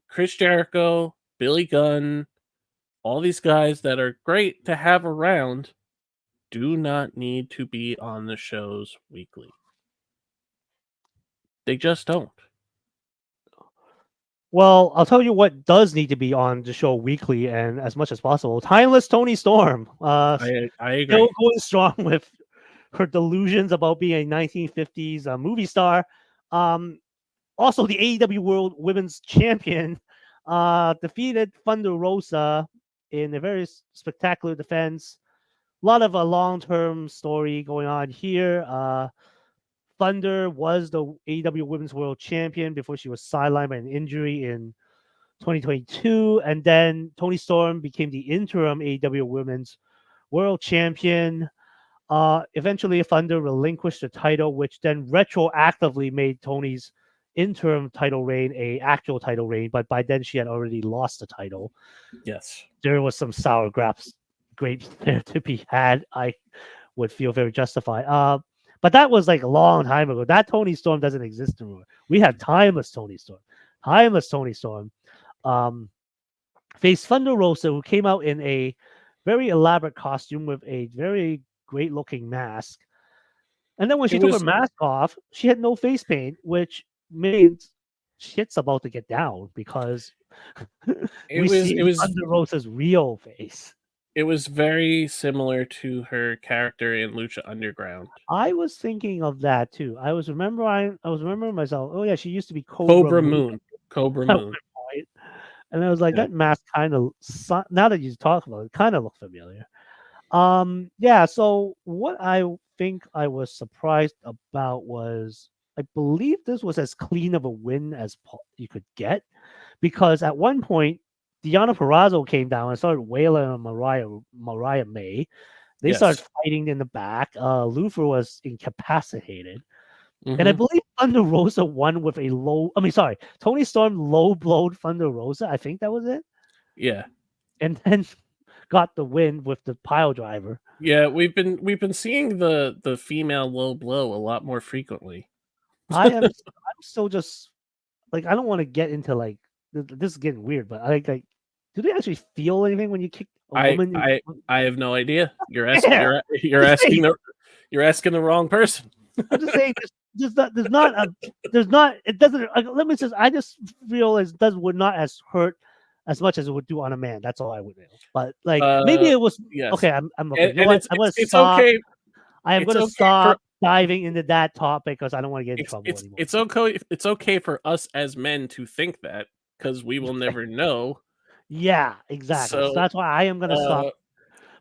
Chris Jericho, Billy Gunn, all these guys that are great to have around do not need to be on the shows weekly. They just don't. Well, I'll tell you what does need to be on the show weekly and as much as possible. Timeless Tony Storm. I agree. Still going strong with her delusions about being a 1950s movie star. Also, the AEW World Women's Champion defeated Thunder Rosa in a very spectacular defense. A lot of a long-term story going on here. Thunder was the AEW Women's World Champion before she was sidelined by an injury in 2022, and then Tony Storm became the interim AEW Women's World Champion. Eventually, Thunder relinquished the title, which then retroactively made Tony's interim title reign a actual title reign. But by then, she had already lost the title. Yes. There was some sour grapes grapes there to be had. I would feel very justified. But that was like a long time ago. That Tony Storm doesn't exist anymore. We have timeless Tony Storm. Timeless Tony Storm. Faced Thunder Rosa, who came out in a very elaborate costume with a very great looking mask. And then when she took her mask off, she had no face paint, which means shit's about to get down because see Thunder Rosa's real face. It was very similar to her character in Lucha Underground. I was thinking of that too. I was remembering myself. Oh yeah, she used to be Cobra Moon. Cobra Moon. And I was like, that mask kind of. Now that you talk about it, kind of looked familiar. Yeah. So what I think I was surprised about was I believe this was as clean of a win as you could get, because at one point Deonna Purrazzo came down and started wailing on Mariah May. They started fighting in the back. Luther was incapacitated. And I believe Thunder Rosa won with a Tony Storm low blowed Thunder Rosa. I think that was it. Yeah. And then got the win with the pile driver. Yeah, we've been seeing the female low blow a lot more frequently. I'm still just like, I don't want to get into like this is getting weird, but I like do they actually feel anything when you kick a woman? I have no idea. You're asking the wrong person. I'm just saying there's not it doesn't let me just I just feel as would not as hurt as much as it would do on a man. That's all I would know. But like maybe it was okay. I'm okay. You know what? I'm gonna stop. Okay. I am gonna stop diving into that topic because I don't want to get in trouble anymore. It's okay. It's okay for us as men to think that because we will never know. Yeah, exactly. So that's why I am gonna stop.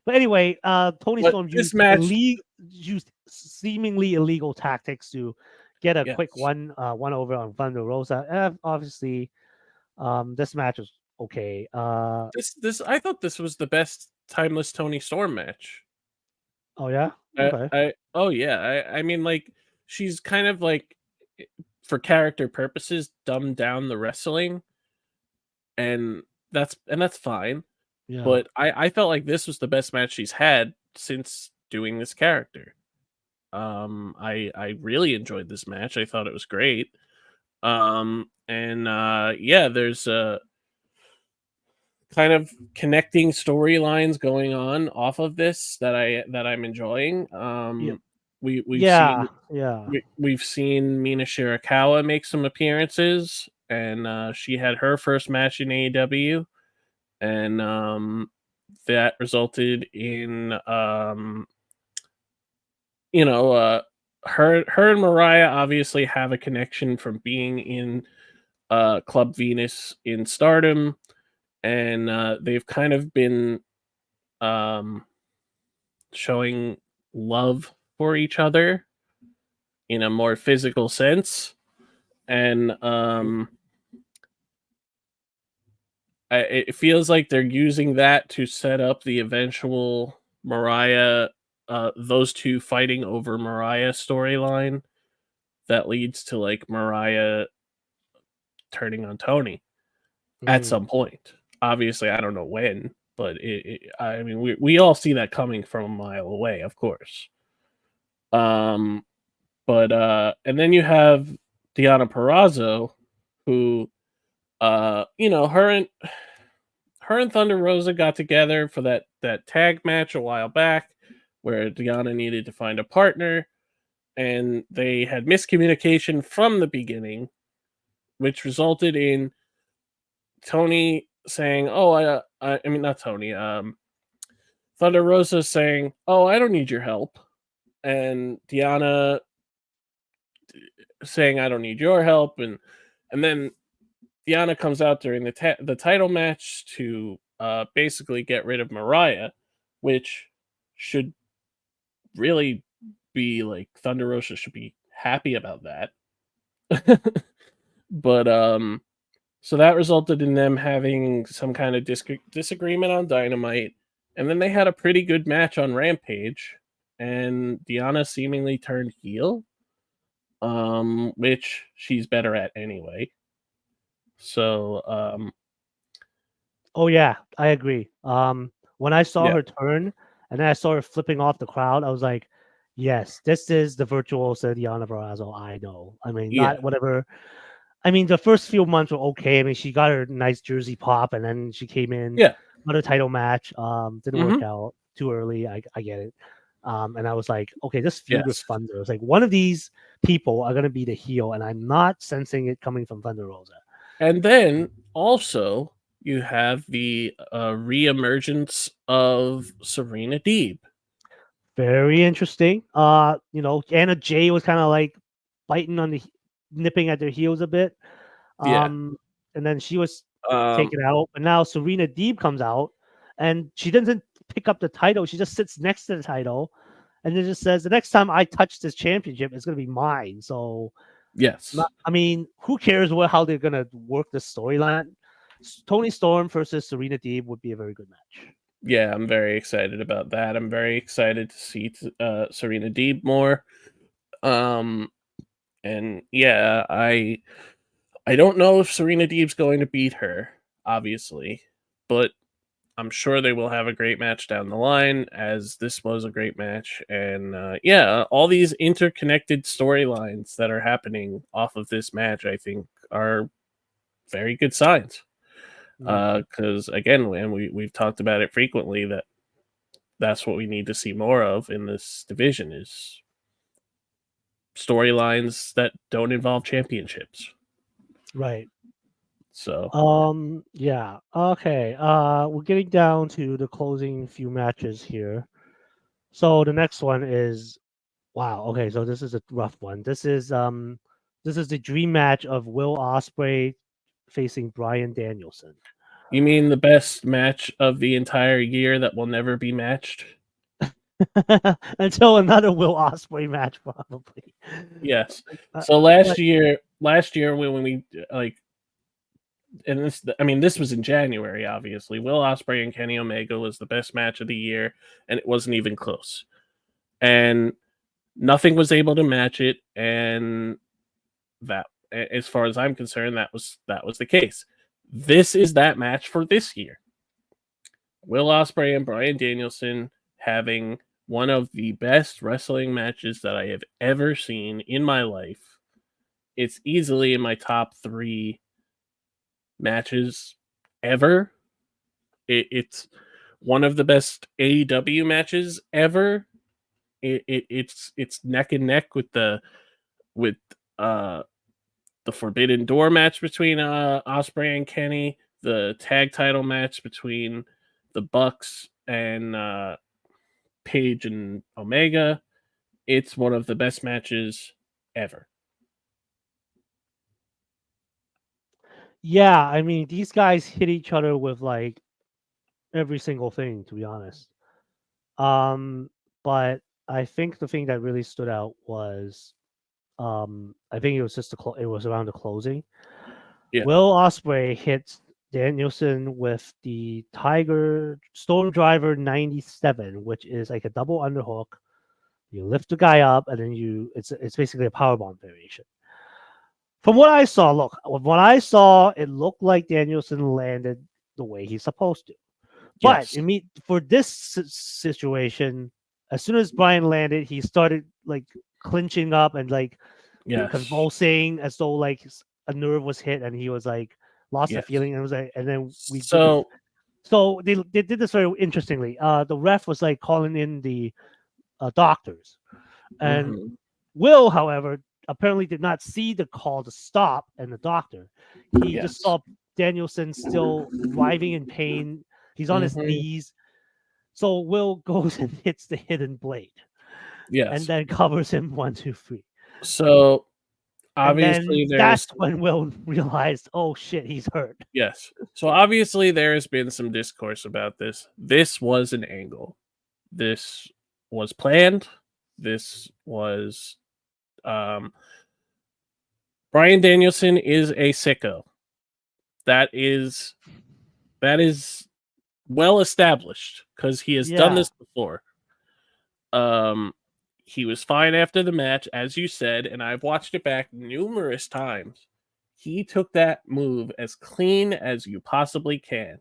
But anyway, Tony Storm used seemingly illegal tactics to get a quick one over on Thunder Rosa. Obviously, this match was okay. This I thought this was the best timeless Tony Storm match. Oh yeah. Okay. I mean, like, she's kind of like, for character purposes, dumbed down the wrestling, and that's fine. Yeah. But I felt like this was the best match she's had since doing this character. I really enjoyed this match. I thought it was great. There's a kind of connecting storylines going on off of this that I'm enjoying. We've seen Mina Shirakawa make some appearances, and she had her first match in AEW, and that resulted in her and Mariah obviously have a connection from being in Club Venus in Stardom, and they've kind of been showing love for each other in a more physical sense. and it feels like they're using that to set up the eventual Mariah, those two fighting over Mariah storyline that leads to like Mariah turning on Tony at Mm, some point. Obviously, I don't know when, but I mean, we all see that coming from a mile away, of course. Um, but and then you have Deonna Purrazzo, who you know, her and Thunder Rosa got together for that tag match a while back, where Deonna needed to find a partner, and they had miscommunication from the beginning, which resulted in Tony saying, "Oh, I mean not Tony, Thunder Rosa saying, "Oh, I don't need your help," and Deonna saying, "I don't need your help," and then Deonna comes out during the title match to basically get rid of Mariah, which should really be like Thunder Rosa should be happy about that. But so that resulted in them having some kind of disagreement on Dynamite, and then they had a pretty good match on Rampage, and Deonna seemingly turned heel, which she's better at anyway. So oh yeah, I agree. When I saw yeah, her turn and then I saw her flipping off the crowd, I was like, yes, this is the virtuosa Diana Barrazo I know. I mean, yeah, not whatever. I mean, the first few months were okay. I mean, she got her nice jersey pop, and then she came in, yeah. got a title match. Didn't Hmm. work out too early. I get it. And I was like, okay, this feud with Yes. Thunder. I was like, one of these people are gonna be the heel, and I'm not sensing it coming from Thunder Rosa. And then also you have the reemergence of Serena Deeb. Very interesting. Anna Jay was kind of like biting on nipping at their heels a bit. Yeah. Um, and then she was Um, taken out, but now Serena Deeb comes out, and she doesn't pick up the title. She just sits next to the title, and it just says, "The next time I touch this championship, it's gonna be mine." So, yes. I mean, who cares how they're gonna work the storyline? Tony Storm versus Serena Deeb would be a very good match. Yeah, I'm very excited about that. I'm very excited to see Serena Deeb more. Um, and yeah, I don't know if Serena Deeb's going to beat her, obviously, but I'm sure they will have a great match down the line, as this was a great match. And yeah, all these interconnected storylines that are happening off of this match, I think, are very good signs. Mm, Because again, and we've talked about it frequently, that's what we need to see more of in this division is storylines that don't involve championships. right. So Yeah. Okay. We're getting down to the closing few matches here. So the next one is wow. Okay, so this is a rough one. This is the dream match of Will Ospreay facing Brian Danielson. you mean the best match of the entire year that will never be matched? Until another Will Ospreay match, probably. Yes. Uh, So but last year when we like, and this, I mean, this was in January. Obviously, Will Ospreay and Kenny Omega was the best match of the year, and it wasn't even close. And nothing was able to match it. And that, as far as I'm concerned, that was the case. This is that match for this year. Will Ospreay and Brian Danielson having one of the best wrestling matches that I have ever seen in my life. It's easily in my top 3 matches ever. It's one of the best AEW matches ever. It's neck and neck with with uh the Forbidden Door match between Osprey and Kenny, the tag title match between the Bucks and Page and Omega. It's one of the best matches ever. yeah, I mean, these guys hit each other with like every single thing, to be honest. Um, but I think the thing that really stood out was I think it was just it was around the closing. Yeah. Will Ospreay hits Danielson with the Tiger Storm Driver 97, which is like a double underhook. You lift the guy up, and then it's basically a powerbomb variation. From what I saw, it looked like Danielson landed the way he's supposed to. But Yes. for this situation, as soon as Brian landed, he started like clinching up and like Yes. convulsing as though like a nerve was hit, and he was like lost the Yes. feeling, and was like, and then we did this. So. So they did this very interestingly. The ref was like calling in the doctors, and Mhm. Will, however, apparently did not see the call to stop and the doctor. He just Yes. saw Danielson still writhing in pain. He's on his Mhm. knees. So Will goes and hits the hidden blade and Yes. then covers him 1, 2, 3. So And then obviously that's there's when Will realized, oh shit, he's hurt. yes. So obviously there has been some discourse about this. This was an angle. This was planned. This was um Brian Danielson is a sicko. That is well established because he has done Yeah. this before. Um he was fine after the match, as you said, and I've watched it back numerous times. He took that move as clean as you possibly can.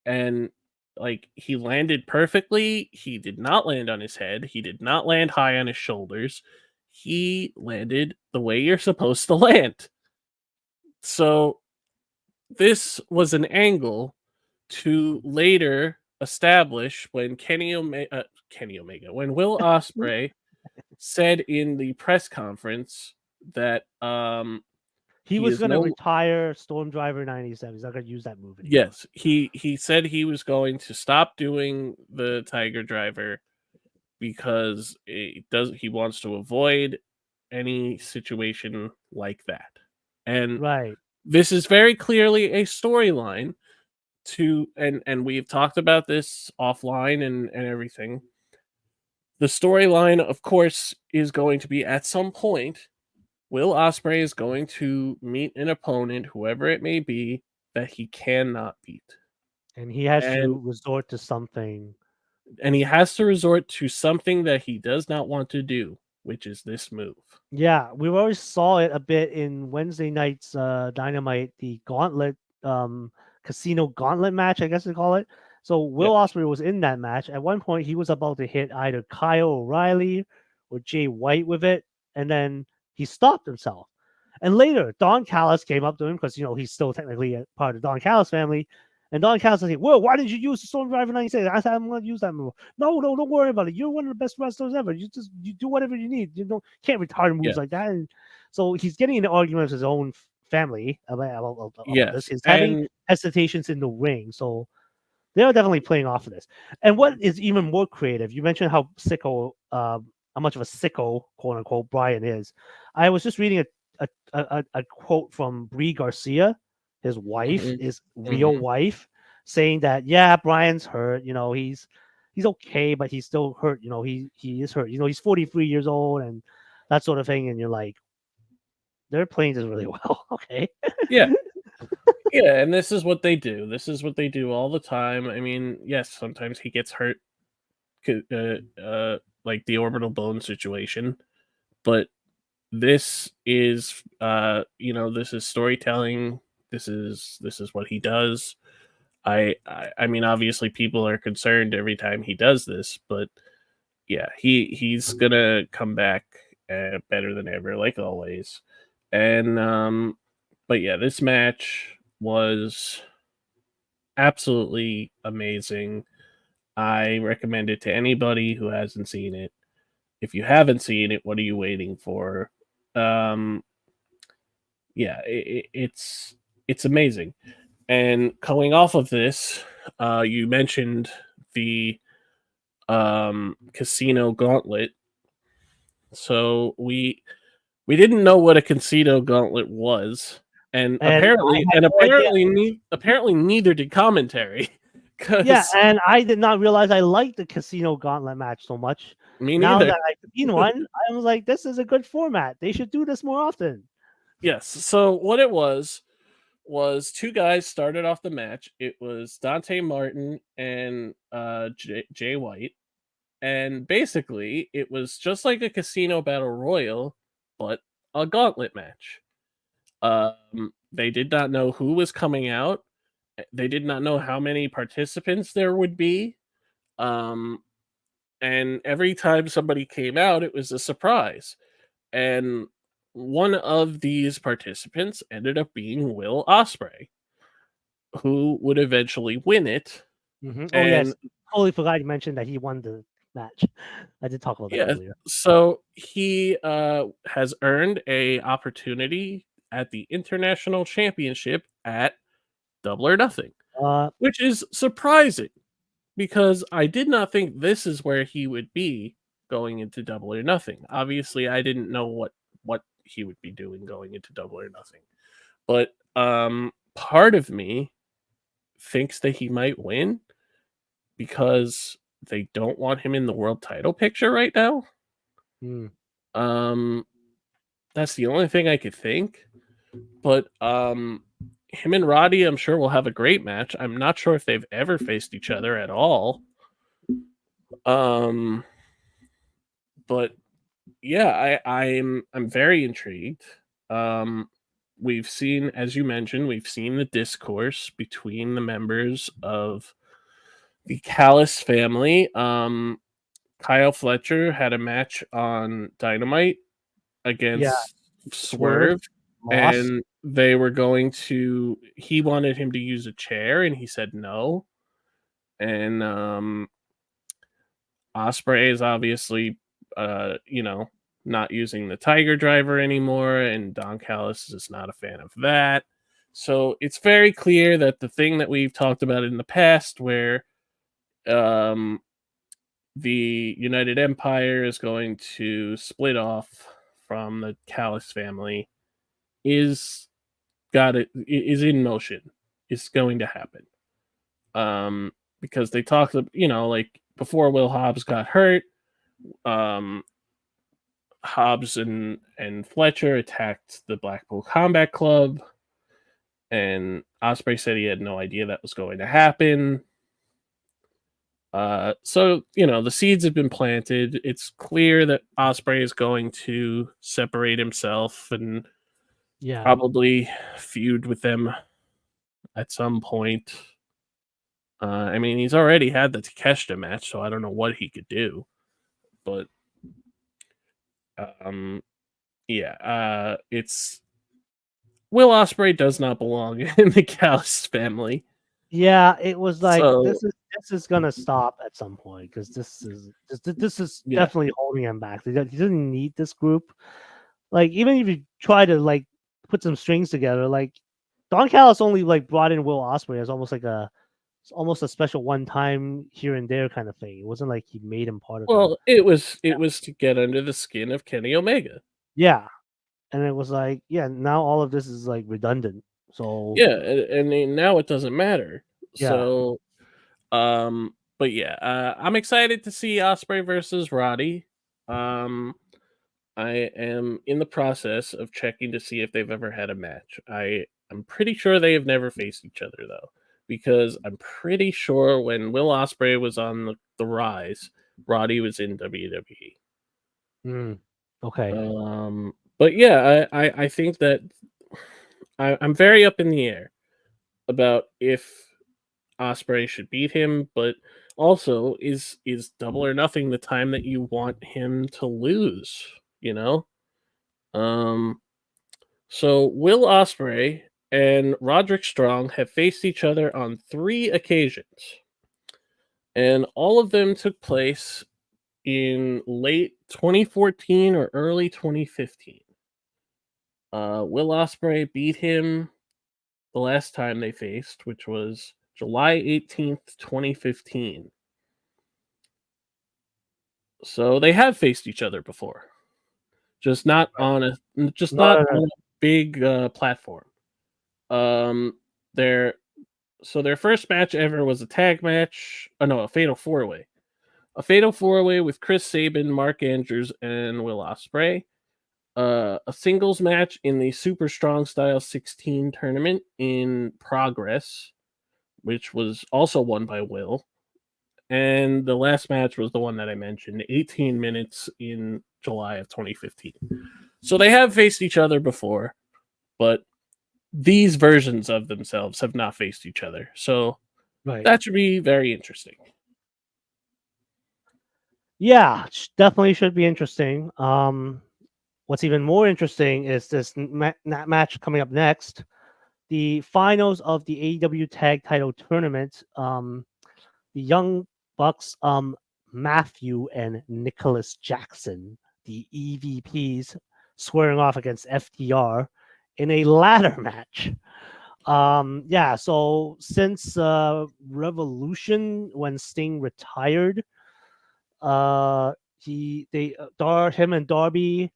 And like he landed perfectly. He did not land on his head. He did not land high on his shoulders. He landed the way you're supposed to land. So this was an angle to later establish when Kenny Omega, when Will Osprey said in the press conference that He he was is gonna no retire Storm Driver 97. He's not gonna use that move anymore. yes, he said he was going to stop doing the Tiger Driver because he wants to avoid any situation like that. And Right. this is very clearly a storyline to and we've talked about this offline and everything. The storyline, of course, is going to be at some point Will Osprey is going to meet an opponent, whoever it may be, that he cannot beat. And he has And to resort to something. he has to resort to something that he does not want to do, which is this move. Yeah, we already saw it a bit in Wednesday night's Dynamite, the Gauntlet Casino Gauntlet match, I guess they call it. So Yeah. Will Ospreay was in that match. At one point, he was about to hit either Kyle O'Reilly or Jay White with it, and then he stopped himself. And later, Don Callis came up to him because he's still technically a part of the Don Callis family. And Don Callis said, "Well, why did you use the Storm Driver 96?" I said, "I'm going to use that move." No, don't worry about it. You're one of the best wrestlers ever. You do whatever you need. You can't retard moves Yes. like that. And so he's getting into arguments with his own family about this. Yes. He's having And hesitations in the ring. So they are definitely playing off of this. And what is even more creative, you mentioned how how much of a sicko, quote unquote, Brian is. I was just reading a quote from Brie Garcia, his wife, mhm, his real mhm. wife, saying that yeah, Brian's hurt. He's okay, but he's still hurt. He is hurt. He's 43 years old and that sort of thing. And you're like, they're playing this really well. Okay. Yeah. Yeah, and this is what they do. This is what they do all the time. I mean, yes, sometimes he gets hurt like the orbital bone situation, but this is this is storytelling. This is what he does. I mean, obviously people are concerned every time he does this, but yeah, he's gonna come back better than ever, like always. And but yeah, this match was absolutely amazing. I recommend it to anybody who hasn't seen it. If you haven't seen it, what are you waiting for? Um, yeah, it's amazing. And coming off of this, you mentioned the casino gauntlet. So we didn't know what a casino gauntlet was, and And I had no idea. apparently neither did commentary, Yeah, because and I did not realize I liked the Casino Gauntlet match so much. Me Now neither. that I've seen one, I was like, this is a good format. They should do this more often. Yes. So what it was two guys started off the match. It was Dante Martin and Jay White, and basically it was just like a casino battle royal, but a gauntlet match. They did not know who was coming out. They did not know how many participants there would be. Um, and every time somebody came out, it was a surprise. And one of these participants ended up being Will Osprey, who would eventually win it. Oh yes, And totally forgot you mentioned that he won the match. I did talk about that yeah, earlier. so he has earned a opportunity at the International Championship at Double or Nothing, Uh, which is surprising because I did not think this is where he would be going into Double or Nothing. Obviously, I didn't know what he would be doing going into Double or Nothing. But part of me thinks that he might win because they don't want him in the world title picture right now. hmm. Um that's the only thing I could think. But him and Roddy, I'm sure will have a great match. I'm not sure if they've ever faced each other at all. Um but yeah, I'm very intrigued. Um we've seen, as you mentioned, we've seen the discourse between the members of the Callis family. Kyle Fletcher had a match on Dynamite Yeah, against Swerve Swerve, lost. and they were going to. He wanted him to use a chair, and he said no. And Osprey is obviously, not using the Tiger Driver anymore, and Don Callis is not a fan of that. So it's very clear that the thing that we've talked about in the past, where um, the United Empire is going to split off from the Callis family, is is in motion. It's going to happen. Because they talked, like before Will Hobbs got hurt, um, Hobbs and Fletcher attacked the Blackpool Combat Club, and Osprey said he had no idea that was going to happen. So the seeds have been planted. It's clear that Osprey is going to separate himself and Yeah, probably feud with them at some point. I mean, he's already had the Takeshita match, so I don't know what he could do. But um, yeah, it's Will Osprey does not belong in the Callis family. yeah. It was like So this is gonna stop at some point because this is yeah, definitely holding him back. He doesn't need this group. Like even if you try to like put some strings together, like Don Callis only like brought in Will Osprey as almost like it's almost a special one time here and there kind of thing. It wasn't like he made him part of the well, it was to get under the skin of Kenny Omega. yeah. And it was like, yeah, now all of this is like redundant. So Yeah, and then now it doesn't matter. yeah, So, but yeah, I'm excited to see Osprey versus Roddy. Um, I am in the process of checking to see if they've ever had a match. I'm pretty sure they have never faced each other though, because I'm pretty sure when Will Osprey was on the rise, Roddy was in WWE. mm, okay, But yeah, I think that I'm very up in the air about if Osprey should beat him, but also is Double or Nothing the time that you want him to lose? You know, um. So Will Osprey and Roderick Strong have faced each other on 3 occasions, and all of them took place in late 2014 or early 2015. Will Osprey beat him the last time they faced, which was July 18th, 2015. So they have faced each other before, just not right. on a just Not not on a, on a big platform. Um, their so their first match ever was a tag match. Oh no, a fatal 4-way. a fatal 4-way with Chris Sabin, Mark Andrews, and Will Ospreay. A singles match in the Super Strong Style 16 tournament in progress, which was also won by Will. And the last match was the one that I mentioned, 18 minutes in July of 2015. So they have faced each other before, but these versions of themselves have not faced each other. So Right. that should be very interesting. Yeah, definitely should be interesting. What's even more interesting is this match coming up next, the finals of the AEW Tag Title Tournament. The Young Bucks, Matthew and Nicholas Jackson, the EVPs, squaring off against FTR in a ladder match. Yeah, so since Revolution, when Sting retired, him and Darby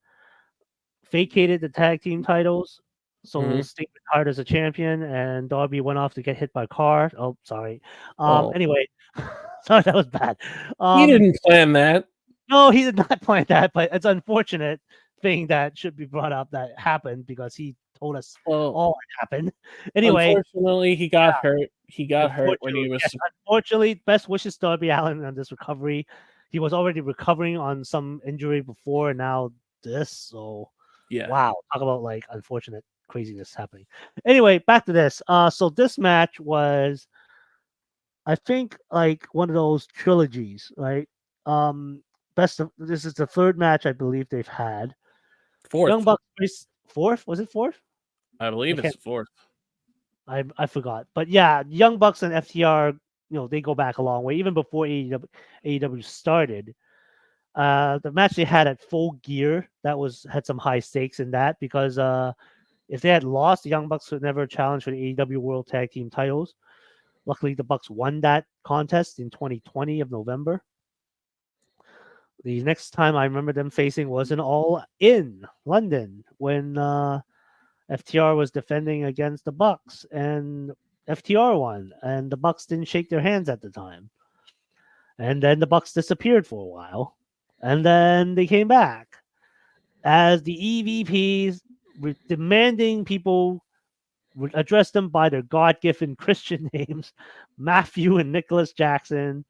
vacated the tag team titles. So Mm-hmm. Sting retired as a champion, and Darby went off to get hit by a car. Oh, sorry. Oh, Anyway, sorry, that was bad. he didn't plan that. No, he did not plan that, but it's unfortunate thing that should be brought up that happened because he told us Well, all what happened. Anyway, unfortunately, he got hurt. He got hurt when he unfortunately, was. yes, unfortunately, best wishes to Darby Allin on this recovery. He was already recovering on some injury before, and now this. So, Yeah. wow, talk about like unfortunate craziness happening. Anyway, back to this. So this match was, I think, like one of those trilogies, right? Um, this is the third match I believe they've had. Young Fourth. Bucks fourth. Was it fourth? I I believe it's can't. the fourth. I forgot. But yeah, Young Bucks and FTR, they go back a long way, even before AEW started. The match they had at Full Gear had some high stakes in that because if they had lost, the Young Bucks would never challenge for the AEW World Tag Team titles. Luckily, the Bucks won that contest in 2020 of November. The next time I remember them facing was in All In London when FTR was defending against the Bucks, and FTR won, and the Bucks didn't shake their hands at the time. And then the Bucks disappeared for a while, and then they came back as the EVPs, demanding people address them by their God-given Christian names, Matthew and Nicholas Jackson,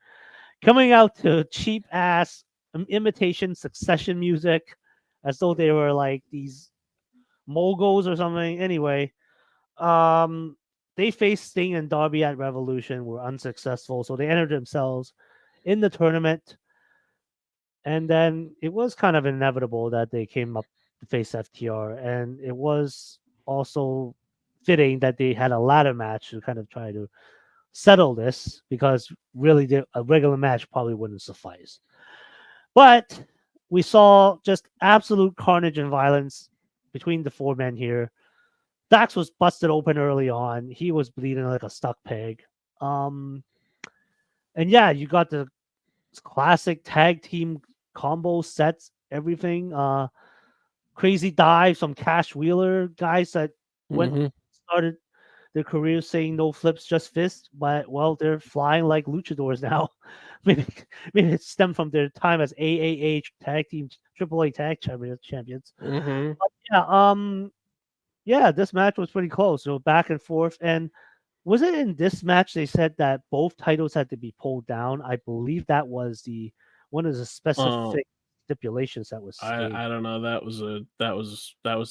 coming out to cheap ass imitation Succession music, as though they were like these moguls or something. Anyway, they faced Sting and Darby at Revolution, were unsuccessful, so they entered themselves in the tournament. And then it was kind of inevitable that they came up to face FTR, and it was also fitting that they had a ladder match to kind of try to settle this because really a regular match probably wouldn't suffice. But we saw just absolute carnage and violence between the four men here. Dax was busted open early on. He was bleeding like a stuck pig. And yeah, you got the classic tag team combo sets, everything. Crazy dives from Cash Wheeler, guys that Mm-hmm. started their careers saying no flips, just fists, but well, they're flying like luchadors now. maybe it stemmed from their time as AAH tag team, AAA tag champions. Mm-hmm. But yeah, this match was pretty close. So back and forth. And was it in this match they said that both titles had to be pulled down? I believe that was one of the Um, specific stipulations that was stated. I don't know. That was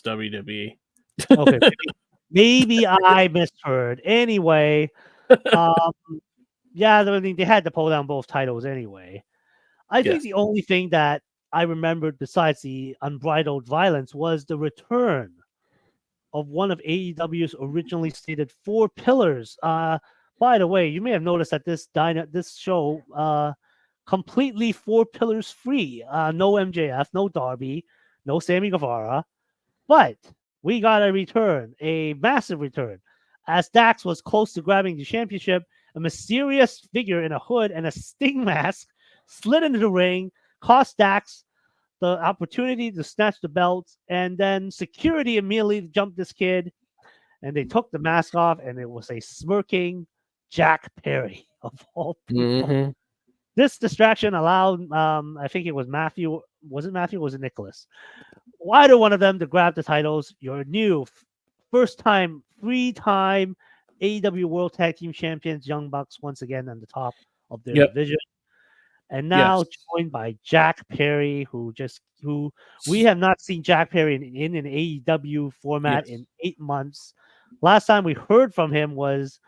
WWE. Okay, maybe I misheard. Anyway, um, yeah, I mean, they had to pull down both titles anyway. I think Yes. the only thing that I remembered besides the unbridled violence was the return of one of AEW's originally stated four pillars. By the way, you may have noticed that this show completely four pillars free. No MJF, no Darby, no Sammy Guevara, but we got a return, a massive return. As Dax was close to grabbing the championship, a mysterious figure in a hood and a Sting mask slid into the ring, cost Dax the opportunity to snatch the belts, and then security immediately jumped this kid, and they took the mask off, and it was a smirking Jack Perry of all people. Mm-hmm. This distraction allowed, I think it was Matthew. Was it Matthew? Or was it Nicholas? Either one of them to grab the titles. Your new first time, 3-time AEW World Tag Team Champions, Young Bucks, once again on the top of their Yep. division. And Yes. now joined by Jack Perry, who we have not seen Jack Perry in an AEW format Yes. in 8 months. Last time we heard from him was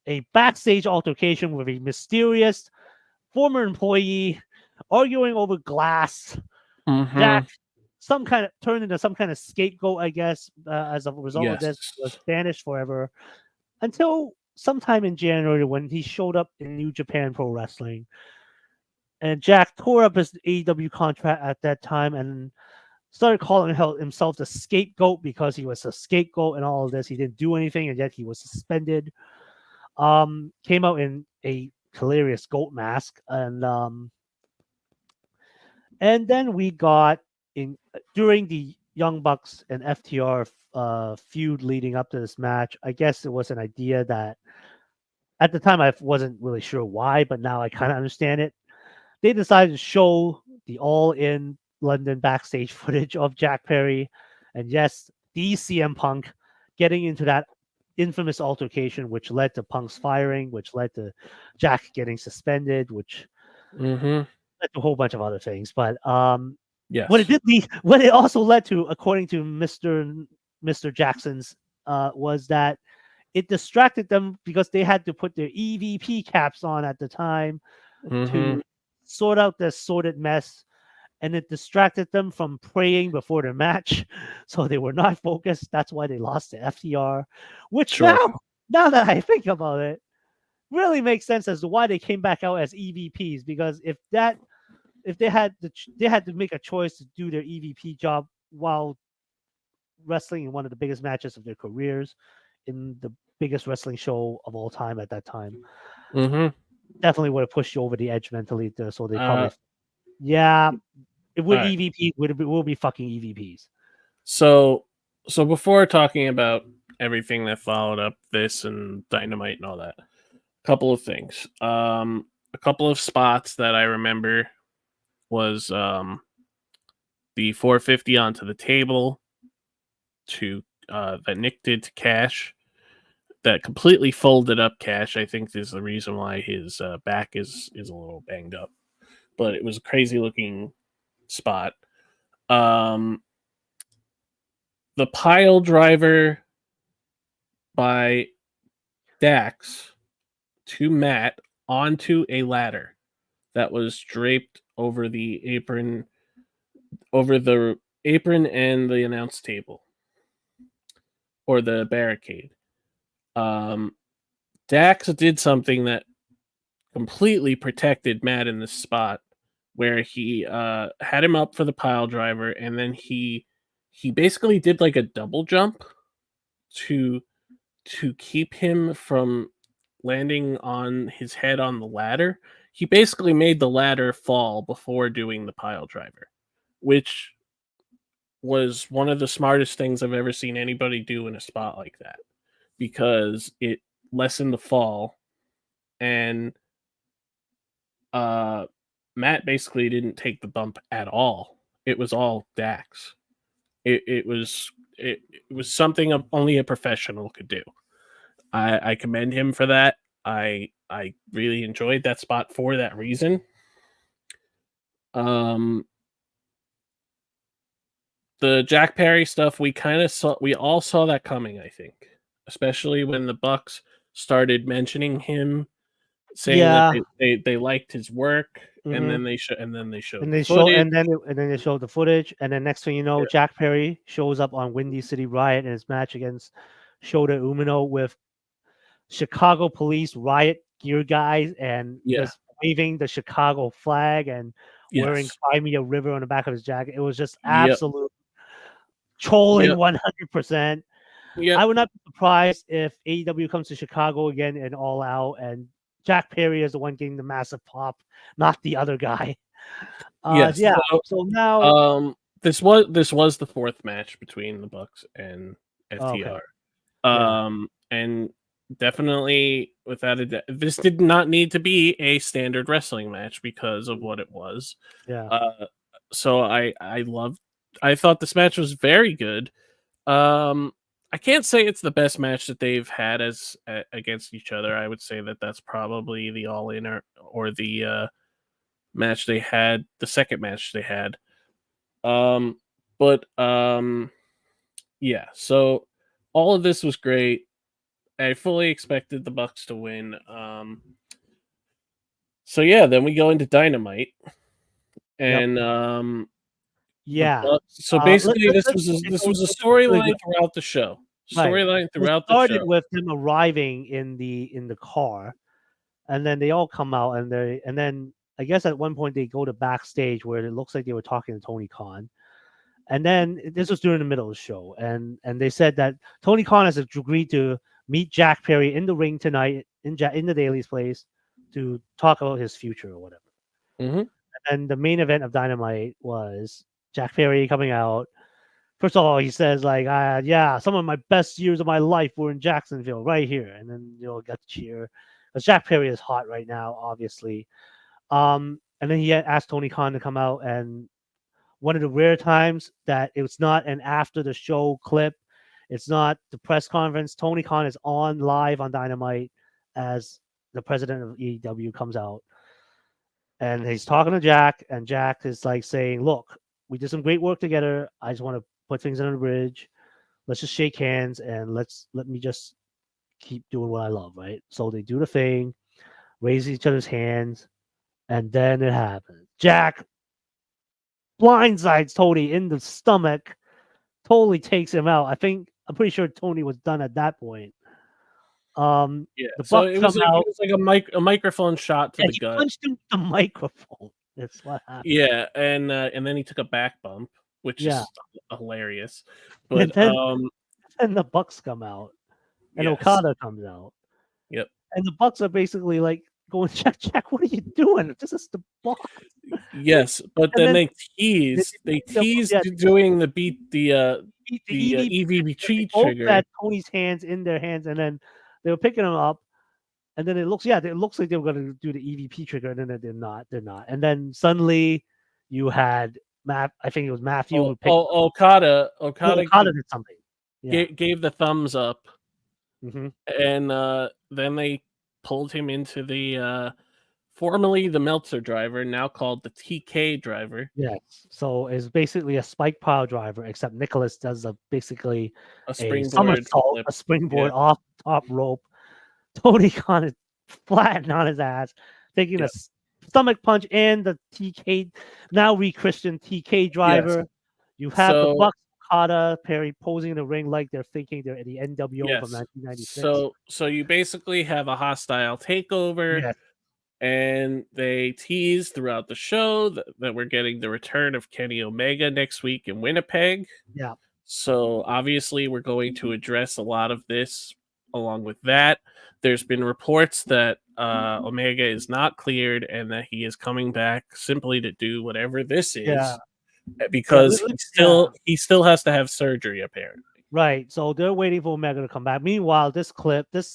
a backstage altercation with a mysterious former employee arguing over glass. Jack Mm-hmm. turned into some kind of scapegoat, I guess, as a result of this, Yes. was banished forever until sometime in January when he showed up in New Japan Pro Wrestling. And Jack tore up his AEW contract at that time and started calling himself the scapegoat because he was a scapegoat and all of this. He didn't do anything, and yet he was suspended. Came out in a hilarious goat mask, and then we got in during the Young Bucks and FTR feud leading up to this match. I guess it was an idea that at the time I wasn't really sure why, but now I kind of understand it. They decided to show the All In London backstage footage of Jack Perry, and yes, the CM Punk getting into that infamous altercation, which led to Punk's firing, which led to Jack getting suspended, which Mm-hmm. led to a whole bunch of other things. But Yes. what it also led to, according to Mr. Jackson's, was that it distracted them because they had to put their EVP caps on at the time Mm-hmm. to sort out this sordid mess, and it distracted them from praying before their match, so they were not focused. That's why they lost to FTR, which Sure. now that I think about it, really makes sense as to why they came back out as EVPs. Because if they had to make a choice to do their EVP job while wrestling in one of the biggest matches of their careers, in the biggest wrestling show of all time at that time, Mm-hmm. definitely would have pushed you over the edge mentally. So they Uh, probably, yeah, if we're all right. EVP, we'll be fucking EVPs. So before talking about everything that followed up this and Dynamite and all that, a couple of things. A couple of spots that I remember was the 450 onto the table to that Nick did to Cash. That completely folded up Cash. I think is the reason why his back is a little banged up. But it was a crazy looking spot. The pile driver by Dax to Matt onto a ladder that was draped over the apron and the announce table or the barricade. Dax did something that completely protected Matt in this spot where he had him up for the pile driver, and then he basically did like a double jump to keep him from landing on his head on the ladder. He basically made the ladder fall before doing the pile driver, which was one of the smartest things I've ever seen anybody do in a spot like that, because it lessened the fall, and Matt basically didn't take the bump at all. It was all Dax. It was something only a professional could do. I commend him for that. I really enjoyed that spot for that reason. The Jack Perry stuff, we all saw that coming, I think. Especially when the Bucks started mentioning him, saying that they liked his work, and then they showed the footage. And then they showed the footage, and then next thing you know, Yeah. Jack Perry shows up on Windy City Riot in his match against Shota Umino with Chicago police riot gear guys and just waving the Chicago flag and wearing Crimea River on the back of his jacket. It was just absolute trolling 100%. Yep. I would not be surprised if AEW comes to Chicago again and All Out, and Jack Perry is the one getting the massive pop, not the other guy. Yes. Yeah. So now, this was the fourth match between the Bucks and FTR. Okay. And definitely without a doubt. This did not need to be a standard wrestling match because of what it was. Yeah. So I thought this match was very good. I can't say it's the best match that they've had against each other. I would say that that's probably the All In or the match they had, the second match they had. But yeah. So all of this was great. I fully expected the Bucks to win. So yeah, then we go into Dynamite, Yep. and the Yeah. Bucks. So Let, basically, let, this let's was a, okay, this go, was a go through really storyline good. throughout the show. Right. Storyline It throughout the started show. with them arriving in the car, and then they all come out, and then I guess at one point they go to backstage where it looks like they were talking to Tony Khan. And then this was during the middle of the show, and they said that Tony Khan has agreed to meet Jack Perry in the ring tonight in the Daily's place to talk about his future or whatever. Mm-hmm. And the main event of Dynamite was Jack Perry coming out. First of all, he says like, "Yeah, some of my best years of my life were in Jacksonville, right here." And then you'll get the cheer because Jack Perry is hot right now, obviously. And then he asked Tony Khan to come out, and one of the rare times that it was not an after the show clip. It's not the press conference. Tony Khan is on live on Dynamite as the president of AEW comes out. And he's talking to Jack, and Jack is like saying, "Look, we did some great work together. I just want to put things on the bridge. Let's just shake hands and let me just keep doing what I love, right?" So they do the thing, raise each other's hands, and then it happens. Jack blindsides Tony in the stomach, totally takes him out. I'm pretty sure Tony was done at that point. Yeah. The So Bucks it come was out, like a microphone shot to and the he gut. punched him with the microphone. That's what happened. Yeah, and then he took a back bump, which Yeah, is hilarious. and But then the Bucks come out, and yes. Okada comes out, Yep. and the Bucks are basically like going, Jack, what are you doing? This is the Bucks." Yes, but And then then they teased yeah, doing the the EVP both trigger. had Tony's hands in their hands, and then they were picking him up. And then it looks like they were going to do the EVP trigger, and then they're not. They're not. And then suddenly, you had I think it was Matthew who picked. Okada Okada did something. Yeah. gave the thumbs up, Hmm. and then they pulled him into the formerly the Meltzer driver, now called the TK driver, Yes. So it's basically a spike pile driver, except Nicholas does basically a a springboard somersault, flip. a springboard Yeah, off top rope. Tony Khan is flattened on his ass, taking a yeah, stomach punch and the TK, now re-Christian TK yes. driver. You have the So Bucks, Okada, Perry posing in the ring like they're thinking they're the NWO from yes, 1996. so you basically have a hostile takeover. Yes. And they tease throughout the show that we're getting the return of Kenny Omega next week in Winnipeg. Yeah. So obviously, we're going to address a lot of this along with that. There's been reports that Omega is not cleared and that he is coming back simply to do whatever this Yeah. is Yeah. because Yeah. he still has to have surgery apparently. Right. So they're waiting for Omega to come back. Meanwhile, this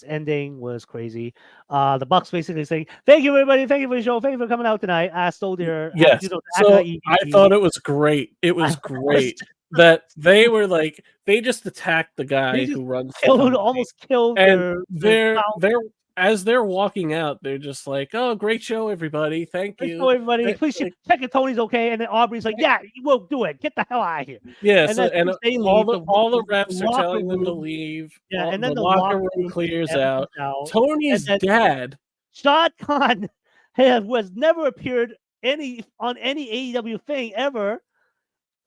ending was crazy. The Bucks basically saying, "Thank you, everybody. Thank you for the show. Thank you for coming out tonight." I stole their, Yes. acting like So I EVP. thought it was great. It was great that they were like they just attacked the They guy just who runs the company. almost killed And their they're as they're walking out, they're just like, "Oh, great show, everybody! Thank Let's you." go, everybody. Eh, Please Like, check if Tony's okay. And then Aubrey's like, "Yeah, you will do it. Get the hell out of here." yeah. And So then as soon and as they all leave, the the reps are locker telling them to room, leave. yeah, and The then the locker locker room room clears empties out. out. And Tony's then dad. Shad Khan has never appeared on any AEW thing ever.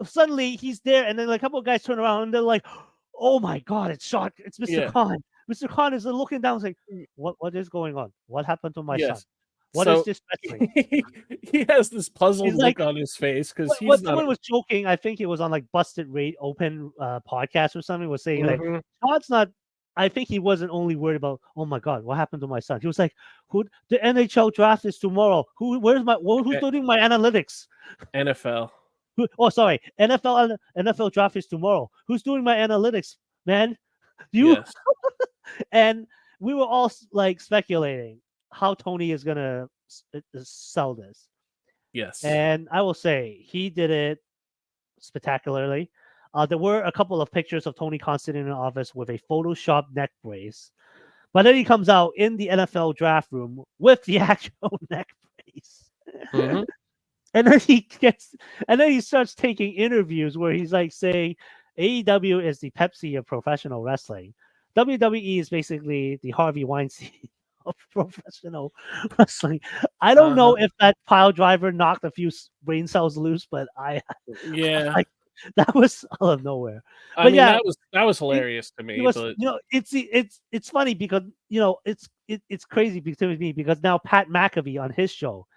Suddenly he's there, and then like, a couple of guys turn around and they're like, "Oh my God, it's Mr. Yeah. Khan." Mr. Khan is looking down, saying, "What is going on? What happened to my son? Yes. What is So this wrestling?" he has this puzzled He's like, look on his face because he's what not. someone was joking, I think it was on like Busted Rate Open podcast or something, was saying like, Mhm. Todd's not. I think he wasn't only worried about, "Oh my God, what happened to my son?" He was like, "Who the NHL draft is tomorrow? Who's Eh, doing my analytics?" NFL. Oh, sorry, NFL draft is tomorrow. Who's doing my analytics, man? You Yes. and we were all like speculating how Tony is gonna sell this, Yes. and I will say he did it spectacularly. There were a couple of pictures of Tony Khan sitting in the office with a Photoshop neck brace, but then he comes out in the NFL draft room with the actual neck brace. Hmm. And then he gets, and then he starts taking interviews where he's like saying AEW is the Pepsi of professional wrestling. WWE is basically the Harvey Weinstein of professional wrestling. I don't know Uh-huh. if that pile driver knocked a few brain cells loose, but I Yeah. like that was out of nowhere. I But mean, yeah, that was it, hilarious to it me, was, but it's funny because it's crazy to me because now Pat McAfee on his show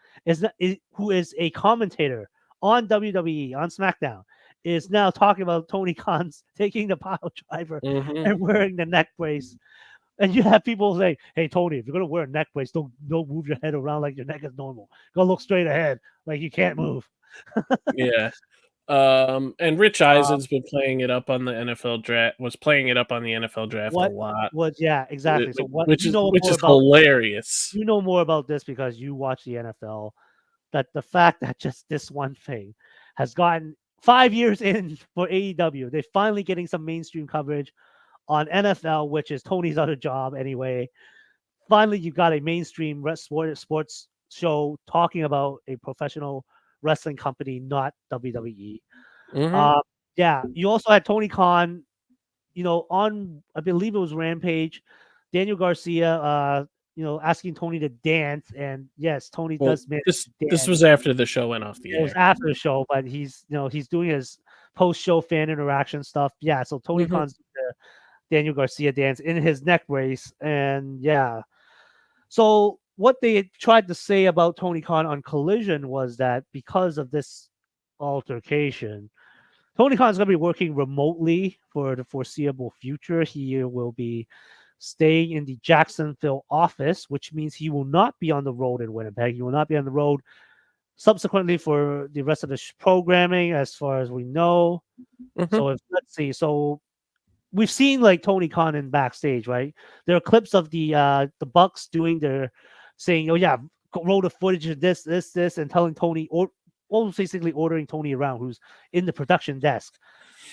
who is a commentator on WWE on SmackDown is now talking about Tony Khan's taking the pile driver hmm and wearing the neck brace. And you have people say, "Hey Tony, if you're gonna wear a neck brace, don't move your head around like your neck is normal. Go look straight ahead, like you can't move." yeah. And Rich Uh, Eisen's been playing it up on the NFL draft. Was playing it up on the NFL draft a what lot, was yeah exactly. So what which you is know which more is about hilarious. this because you watch the NFL. That the fact that just this one thing has gotten 5 years in for AEW, they're finally getting some mainstream coverage on NFL, which is Tony's other job anyway. Finally, you got a mainstream sports show talking about a professional wrestling company, not WWE. Hmm. Uh, yeah, you also had Tony Khan, on I believe it was Rampage, Daniel Garcia, asking Tony to dance, and yes, Tony Well, does manage to this dance. was after the show went off the It was air. after the show, but he's doing his post-show fan interaction stuff. Yeah, so Tony Hmm. Khan's doing the Daniel Garcia dance in his neck brace, and yeah. So what they tried to say about Tony Khan on Collision was that because of this altercation, Tony Khan's going to be working remotely for the foreseeable future. He will be staying in the Jacksonville office, which means he will not be on the road in Winnipeg. He will not be on the road subsequently for the rest of the programming, as far as we know. Hmm. So if let's see, so we've seen like Tony Khan in backstage, right? There are clips of the Bucks doing their saying, "Oh yeah, roll the footage of this," and telling Tony or almost basically ordering Tony around, who's in the production desk.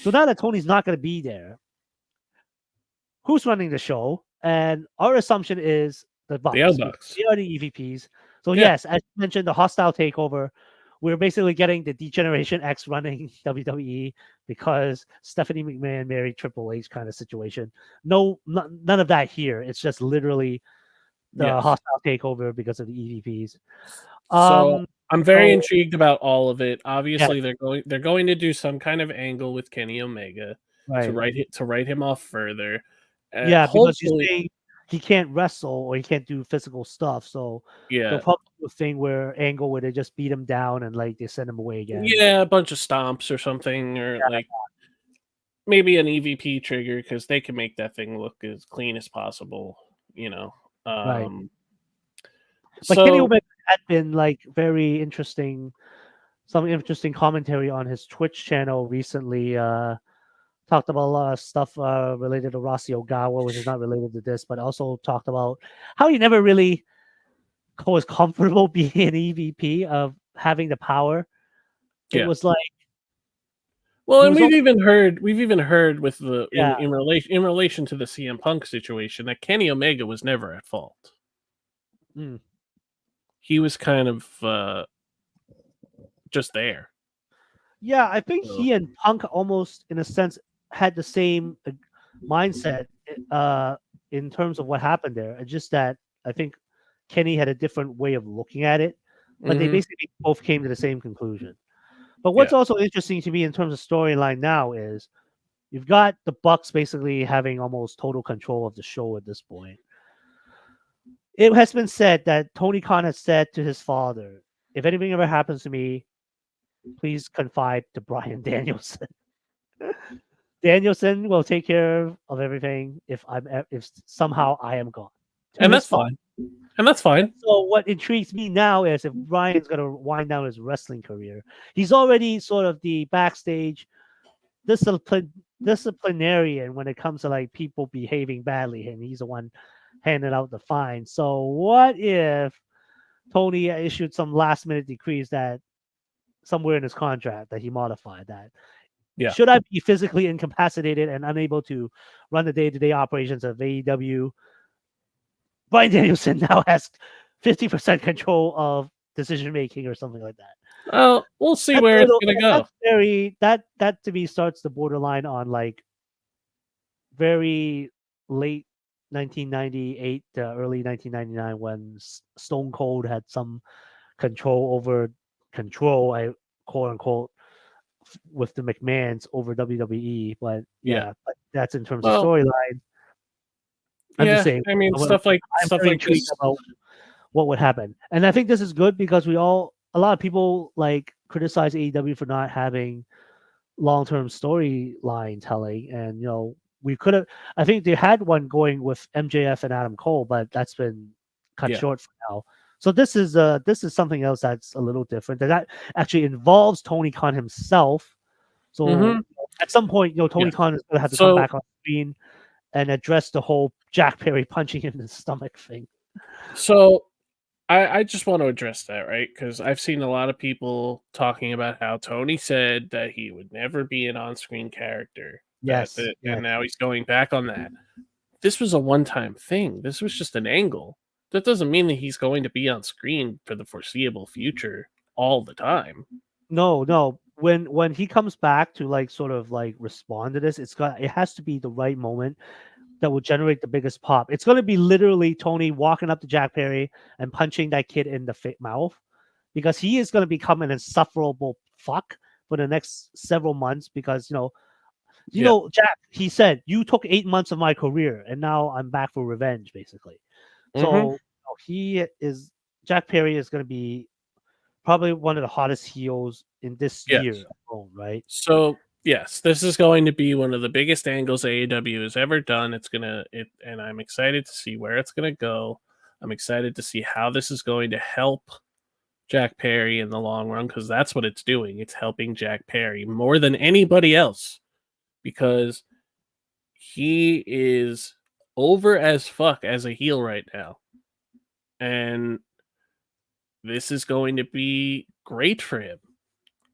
So now that Tony's not going to be there, who's running the show? And our assumption is the The Young Bucks because Bucks. they are the EVPs. So Yeah. yes, as you mentioned, the hostile takeover. We're basically getting the Degeneration X running WWE because Stephanie McMahon married Triple H kind of situation. No, none of that here. It's just literally the Yes. hostile takeover because of the EVPs. So Um, I'm very so intrigued about all of it. yeah, Obviously, they're going to do some kind of angle with Kenny Omega right. to write him off further. Yeah, because you Hopefully, say he can't wrestle or he can't do physical stuff, so they'll yeah, probably do a thing where Angle where they just beat him down and like they send him away again. yeah, a bunch of stomps or something, or Yeah, like maybe an EVP trigger because they can make that thing look as clean as possible. You know. right. Um, But Kenny so Omega had been like very interesting, some interesting commentary on his Twitch channel recently. Talked about a lot of stuff related to Rossi Ogawa, which is not related to this, but also talked about how he never really was comfortable being an EVP of having the power. It yeah. was like Well, he and was almost we've even heard with the yeah. in relation to the CM Punk situation that Kenny Omega was never at fault. Mm. He was kind of just there. Yeah, I think So, he and Punk almost, in a sense, had the same mindset uh, in terms of what happened there. It's just that I think Kenny had a different way of looking at it, but they mhm, basically both came to the same conclusion. But what's yeah, also interesting to me in terms of storyline now is you've got the Bucks basically having almost total control of the show at this point. It has been said that Tony Khan has said to his father, "If anything ever happens to me, please confide to Brian Danielson." Danielson will take care of everything if somehow I am gone. To and his that's father. fine, and that's And fine. so what intrigues me now is if Brian's gonna wind down his wrestling career. He's already sort of the backstage disciplinarian when it comes to like people behaving badly, and he's the one handing out the fine. So what if Tony issued some last minute decrees that somewhere in his contract that he modified that Yeah. should I be physically incapacitated and unable to run the day-to-day operations of AEW, Bryan Danielson now has 50% control of decision making or something like that. Well, we'll see That's where a it's little, gonna go. that's very that to me starts the borderline on like very late 1998 to early 1999 when Stone Cold had some control, I quote unquote, with the McMahons over WWE. But Yeah. yeah, but that's in terms of Well, storyline. I'm just yeah. saying, I mean, I'm stuff very like intrigued this. about what would happen, and I think this is good because a lot of people like criticize AEW for not having long-term storyline telling, and we could have. I think they had one going with MJF and Adam Cole, but that's been cut Yeah. short for now. So this is something else that's a little different. That actually involves Tony Khan himself. So Hmm. at some point, Tony Yeah. Khan is going to have to come So back on screen and address the whole Jack Perry punching him in the stomach thing. so I just want to address that, right? Because I've seen a lot of people talking about how Tony said that he would never be an on-screen character. Yes, And yes. now he's going back on that. This was a one-time thing. This was just an angle. That doesn't mean that he's going to be on screen for the foreseeable future all the time. No, no. When he comes back to like sort of like respond to this, it has to be the right moment that will generate the biggest pop. It's going to be literally Tony walking up to Jack Perry and punching that kid in the mouth because he is going to become an insufferable fuck for the next several months because Yeah. Jack, he said, you took 8 months of my career and now I'm back for revenge, basically. Hmm. So Jack Perry is going to be probably one of the hottest heels in this year Yes. alone, right? So yes, this is going to be one of the biggest angles AEW has ever done. And I'm excited to see where it's gonna go. I'm excited to see how this is going to help Jack Perry in the long run because that's what it's doing. It's helping Jack Perry more than anybody else because he is over as fuck as a heel right now. And this is going to be great for him.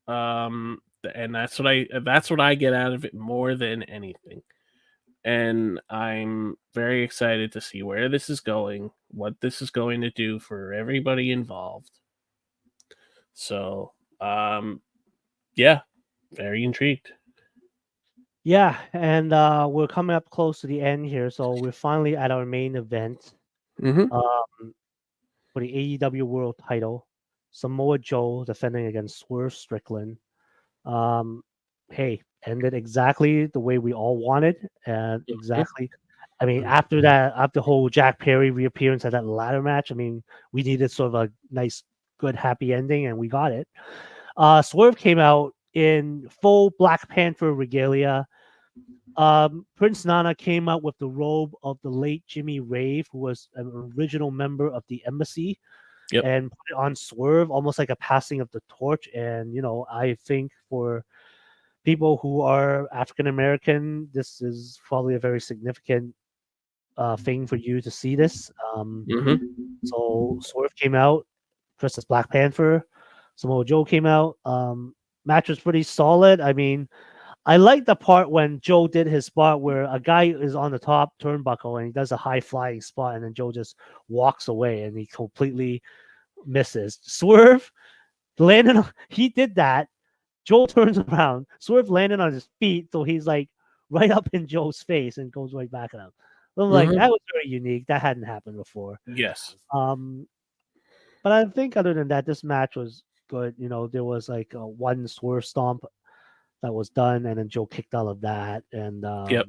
And that's what I get out of it more than anything. And I'm very excited to see where this is going, what this is going to do for everybody involved. So, yeah, very intrigued. Yeah, and we're coming up close to the end here, so we're finally at our main event Mm-hmm. for the AEW World Title. Samoa Joe defending against Swerve Strickland. Um, hey, ended exactly the way we all wanted, and exactly. I mean, after the whole Jack Perry reappearance at that ladder match, I mean, we needed sort of a nice, good, happy ending, and we got it. Swerve came out in full Black Panther regalia. Prince Nana came out with the robe of the late Jimmy Rave, who was an original member of the embassy, Yep. and put it on Swerve, almost like a passing of the torch. And I think for people who are African American, this is probably a very significant thing for you to see this. Mm-hmm. So Swerve came out dressed as Black Panther. Samoa Joe came out. Match was pretty solid. I mean, I like the part when Joe did his spot where a guy is on the top turnbuckle and he does a high flying spot, and then Joe just walks away and he completely misses. Swerve landed. He did that. Joe turns around. Swerve landed on his feet, so he's like right up in Joe's face and goes right back at him. I'm like, Mm-hmm. that was very unique. That hadn't happened before. Yes. Um, but I think other than that, this match was good. There was like one Swerve stomp that was done, and then Joe kicked out of that. And Yep.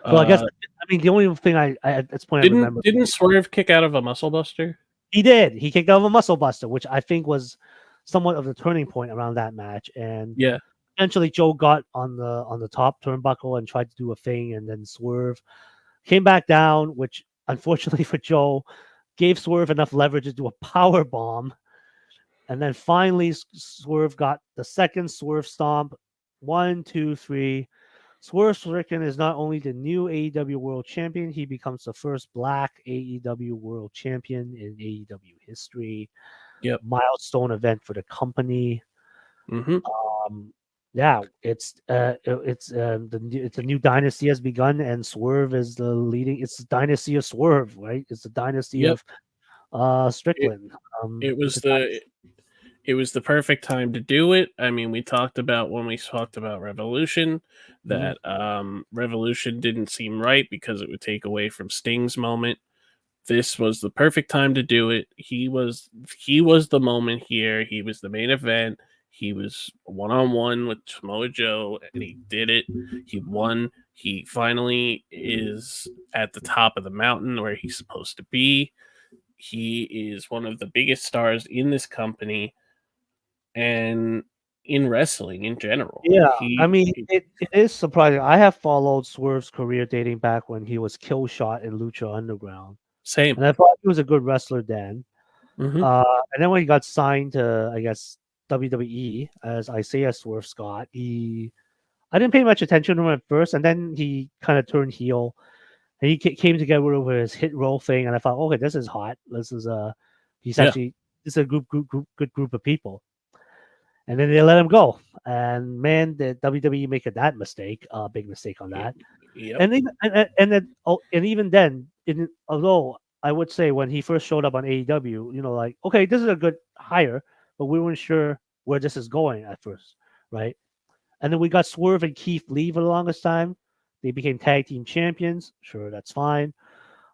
well, I mean the only thing I at this point I remember Didn't Swerve kick out of a muscle buster? he did. He kicked out of a muscle buster, which I think was somewhat of the turning point around that match. And Yeah. eventually Joe got on the top turnbuckle and tried to do a thing, and then Swerve came back down, which unfortunately for Joe gave Swerve enough leverage to do a power bomb. And then finally Swerve got the second Swerve stomp. 1, 2, 3. Swerve Strickland is not only the new AEW World Champion, he becomes the first Black AEW World Champion in AEW history. Yep. Milestone event for the company. Mm-hmm. Yeah, it's a new dynasty has begun, and Swerve is the leading. It's the dynasty of Swerve, right? It's the dynasty Yep. of It Strickland. it It's was a the it was the perfect time to do it. I mean, we talked about when we talked about Revolution mhm. that Revolution didn't seem right because it would take away from Sting's moment. This was the perfect time to do it. He was the moment here. He was the main event. He was one on one with Samoa Joe, and he did it. He won. He finally is at the top of the mountain where he's supposed to be. He is one of the biggest stars in this company and in wrestling in general. Yeah, I He, mean, it is surprising. I have followed Swerve's career dating back when he was Killshot in Lucha Underground, same. and I thought he was a good wrestler then. Hmm. And then when he got signed to, I guess, WWE as Isaiah Swerve Scott, I didn't pay much attention to him at first, and then he kind of turned heel, and he came together with his hit roll thing, and I thought, okay, this is hot. He's Yeah. actually this is a good group of people. And then they let him go, and man, did WWE make that mistake, big mistake on that. Yep. And even then, although I would say when he first showed up on AEW, like, okay, this is a good hire, but we weren't sure where this is going at first, right? And then we got Swerve and Keith Lee for the longest time. They became tag team champions. Sure, that's fine.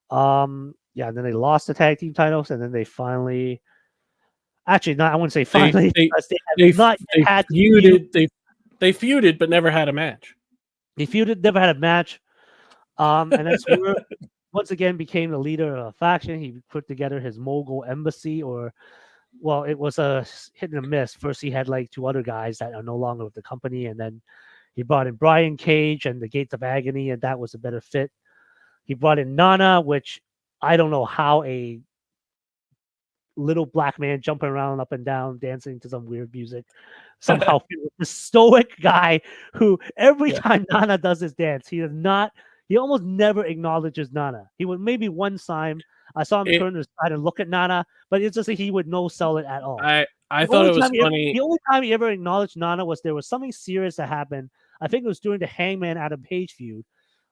Yeah, and then they lost the tag team titles, and then they finally, actually, not I wouldn't say They finally, they because they have they not yet they had to feud. feuded. They feuded, but never had a match. They feuded, never had a match. And then Swerve once again became the leader of a faction. He put together his Mogul Embassy, or well, it was a hit and a miss. First, he had like two other guys that are no longer with the company, and then he brought in Brian Cage and the Gates of Agony, and that was a better fit. He brought in Nana, which I don't know how a little black man jumping around up and down, dancing to some weird music, somehow the stoic guy who every Yeah. time Nana does his dance, he does not. He almost never acknowledges Nana. He would maybe one time I saw him It, turn his side and look at Nana, but it's just that he would no sell it at all. I The thought only it was time funny. the only time he ever acknowledged Nana was there was something serious that happened. I think it was during the Hangman Adam Page feud.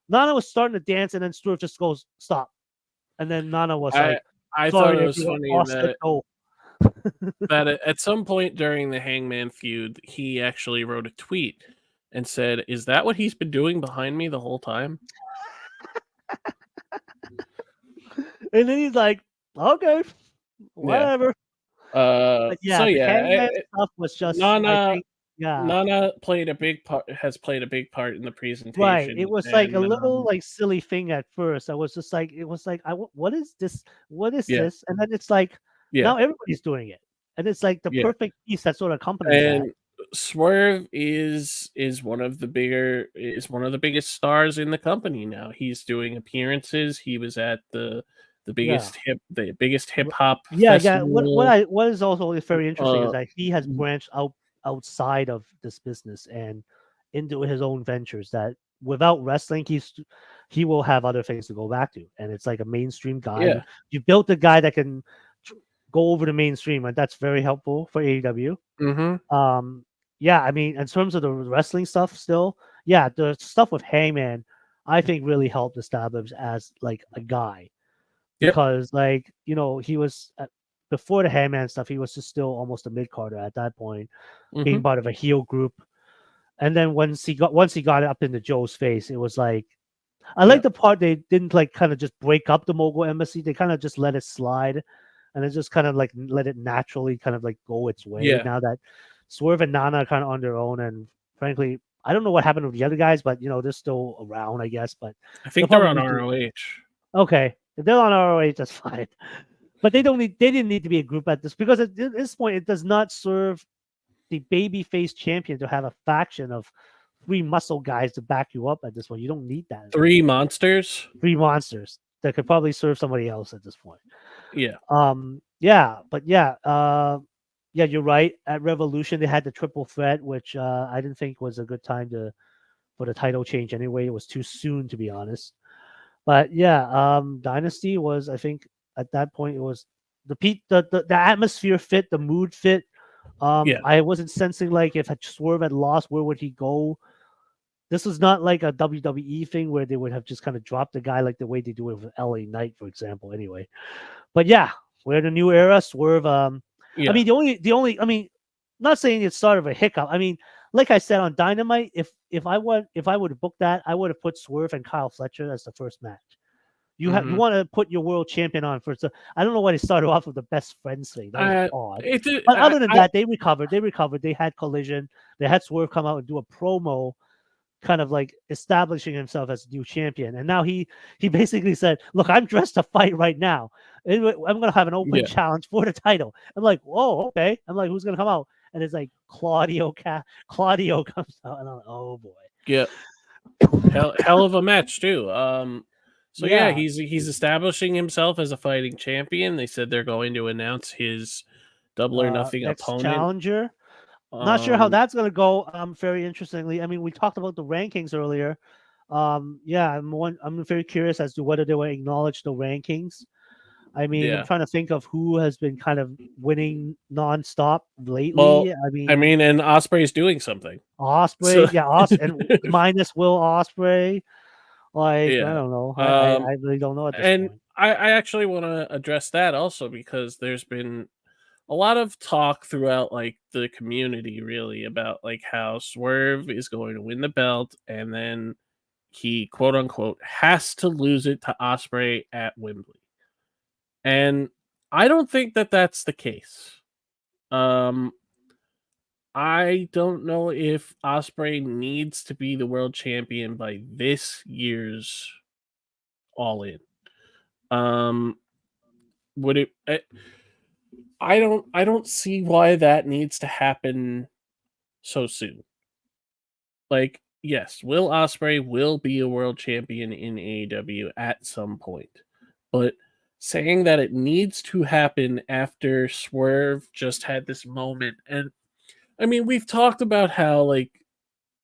Nana was starting to dance, and then Stuart just goes, "Stop," and then Nana was I like, I thought "Sorry, it was everyone, funny lost it." that No, at some point during the Hangman feud, he actually wrote a tweet and said, "Is that what he's been doing behind me the whole time?" and then he's like, "Okay, Yeah. whatever." But So yeah, the yeah, Hangman stuff was just, I Nana think, yeah, Nana played a big part. Has played a big part in the right. presentation, It was like a and little like silly thing at first. I was just like, it was like, what is this? What is yeah, this? And then it's like yeah, now everybody's doing it, and it's like the yeah. perfect piece that sort of accompanies that. And Swerve is one of the biggest stars in the company now. He's doing appearances. He was at Yeah. the biggest hip hop Yeah, yeah. What festival. I what is also very interesting is Uh, that he has branched outside of this business and into his own ventures. That without wrestling, he will have other things to go back to, and it's like a mainstream guy. yeah. You built a guy that can go over the mainstream, and that's very helpful for AEW. Mm-hmm. Um, yeah, I mean, in terms of the wrestling stuff, still, yeah, the stuff with Hangman, I think really helped establish as like a guy Yep. because like he was before the Hangman stuff, he was just still almost a mid carder at that point, Mm-hmm. being part of a heel group. And then once he got up into Joe's face, it was like I like Yep. the part they didn't like kind of just break up the Mogul Embassy. They kind of just let it slide, and it just kind of like let it naturally kind of like go its way. Yeah. Now that Swerve and Nana are kind of on their own, and frankly, I don't know what happened with the other guys, but they're still around, I guess. But I they'll think they're on probably do ROH. okay. If they're on ROH, that's fine. But they didn't need to be a group at this because at this point it does not serve the babyface champion to have a faction of three muscle guys to back you up at this point. You don't need that Three anymore. monsters. Three monsters that could probably serve somebody else at this point. Yeah. Yeah, but yeah, you're right. At Revolution they had the triple threat, which I didn't think was a good time to for the title change anyway. It was too soon, to be honest. But yeah, Dynasty was, I think, at that point it was the atmosphere fit, the mood fit. Yeah. I wasn't sensing like if Swerve had lost, where would he go? This was not like a WWE thing where they would have just kind of dropped the guy like the way they do it with LA Knight, for example. Anyway, but yeah, we're in a new era. Swerve. I Yeah. mean, I mean, not saying it's sort of a hiccup. I mean, like I said on Dynamite, if I would have booked that, I would have put Swerve and Kyle Fletcher as the first match. You Hmm. want to put your world champion on first. So I don't know why they started off with the best friends thing. That was odd. It did. But other than that, they recovered. They recovered. They had Collision. They had Swerve come out and do a promo, kind of like establishing himself as new champion. And now he basically said, "Look, I'm dressed to fight right now. I'm going to have an open Yeah. challenge for the title." I'm like, "Whoa, okay." I'm like, "Who's going to come out?" And it's like Claudio comes out, and I'm like, "Oh boy." Yeah. Hell of a match too. So yeah, Yeah. he's establishing himself as a fighting champion. They said they're going to announce his Double or Nothing Next opponent. challenger. Not sure how Um, that's going to go. Very interestingly, I mean, we talked about the rankings earlier. Yeah, I'm very curious as to whether they will acknowledge the rankings. I mean, I'm yeah. trying to think of who has been kind of winning nonstop lately. Well, I I mean, mean, and Osprey's doing something. Osprey, So yeah, and minus Will Osprey. Like, I yeah. don't know. Um, I really don't know at this and point. I actually want to address that also because there's been a lot of talk throughout like the community really about like how Swerve is going to win the belt and then he quote unquote has to lose it to Osprey at Wembley. And I don't think that that's the case. Um I don't know if Osprey needs to be the world champion by this year's All In. Um would it I don't see why that needs to happen so soon. Like, yes, Will Osprey will be a world champion in AEW at some point, but saying that it needs to happen after Swerve just had this moment, and I mean, we've talked about how like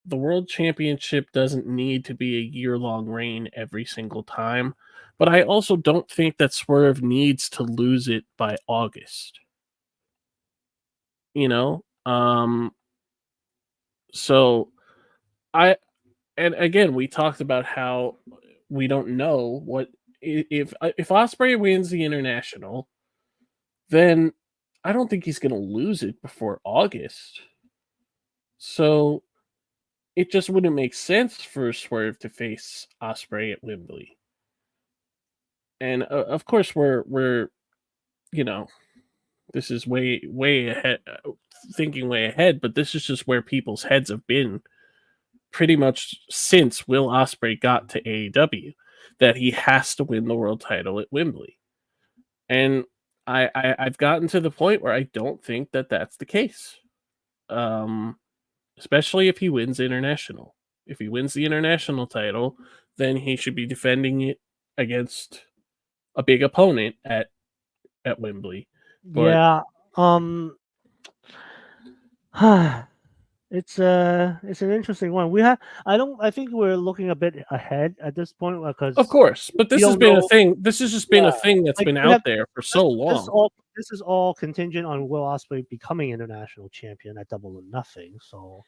the world championship doesn't need to be a year-long reign every single time, but I also don't think that Swerve needs to lose it by August. You know, so I and again, we talked about how we don't know what if Osprey wins the international, then I don't think he's going to lose it before August. So it just wouldn't make sense for Swerve to face Osprey at Wembley. And of course, we're you know this is way ahead, thinking way ahead, but this is just where people's heads have been pretty much since Will Ospreay got to AEW, that he has to win the world title at Wembley. And I've gotten to the point where I don't think that that's the case. Um, Especially if he wins international. If he wins the international title, then he should be defending it against a big opponent at Wembley. But Yeah. Um. It's an interesting one. We have. I don't. I think we're looking a bit ahead at this point of because course, but we this has don't been a know. thing. This has just been a Yeah, thing that's like been we out have there for this. so long. This is all contingent on Will Ospreay becoming international champion at Double or Nothing. So,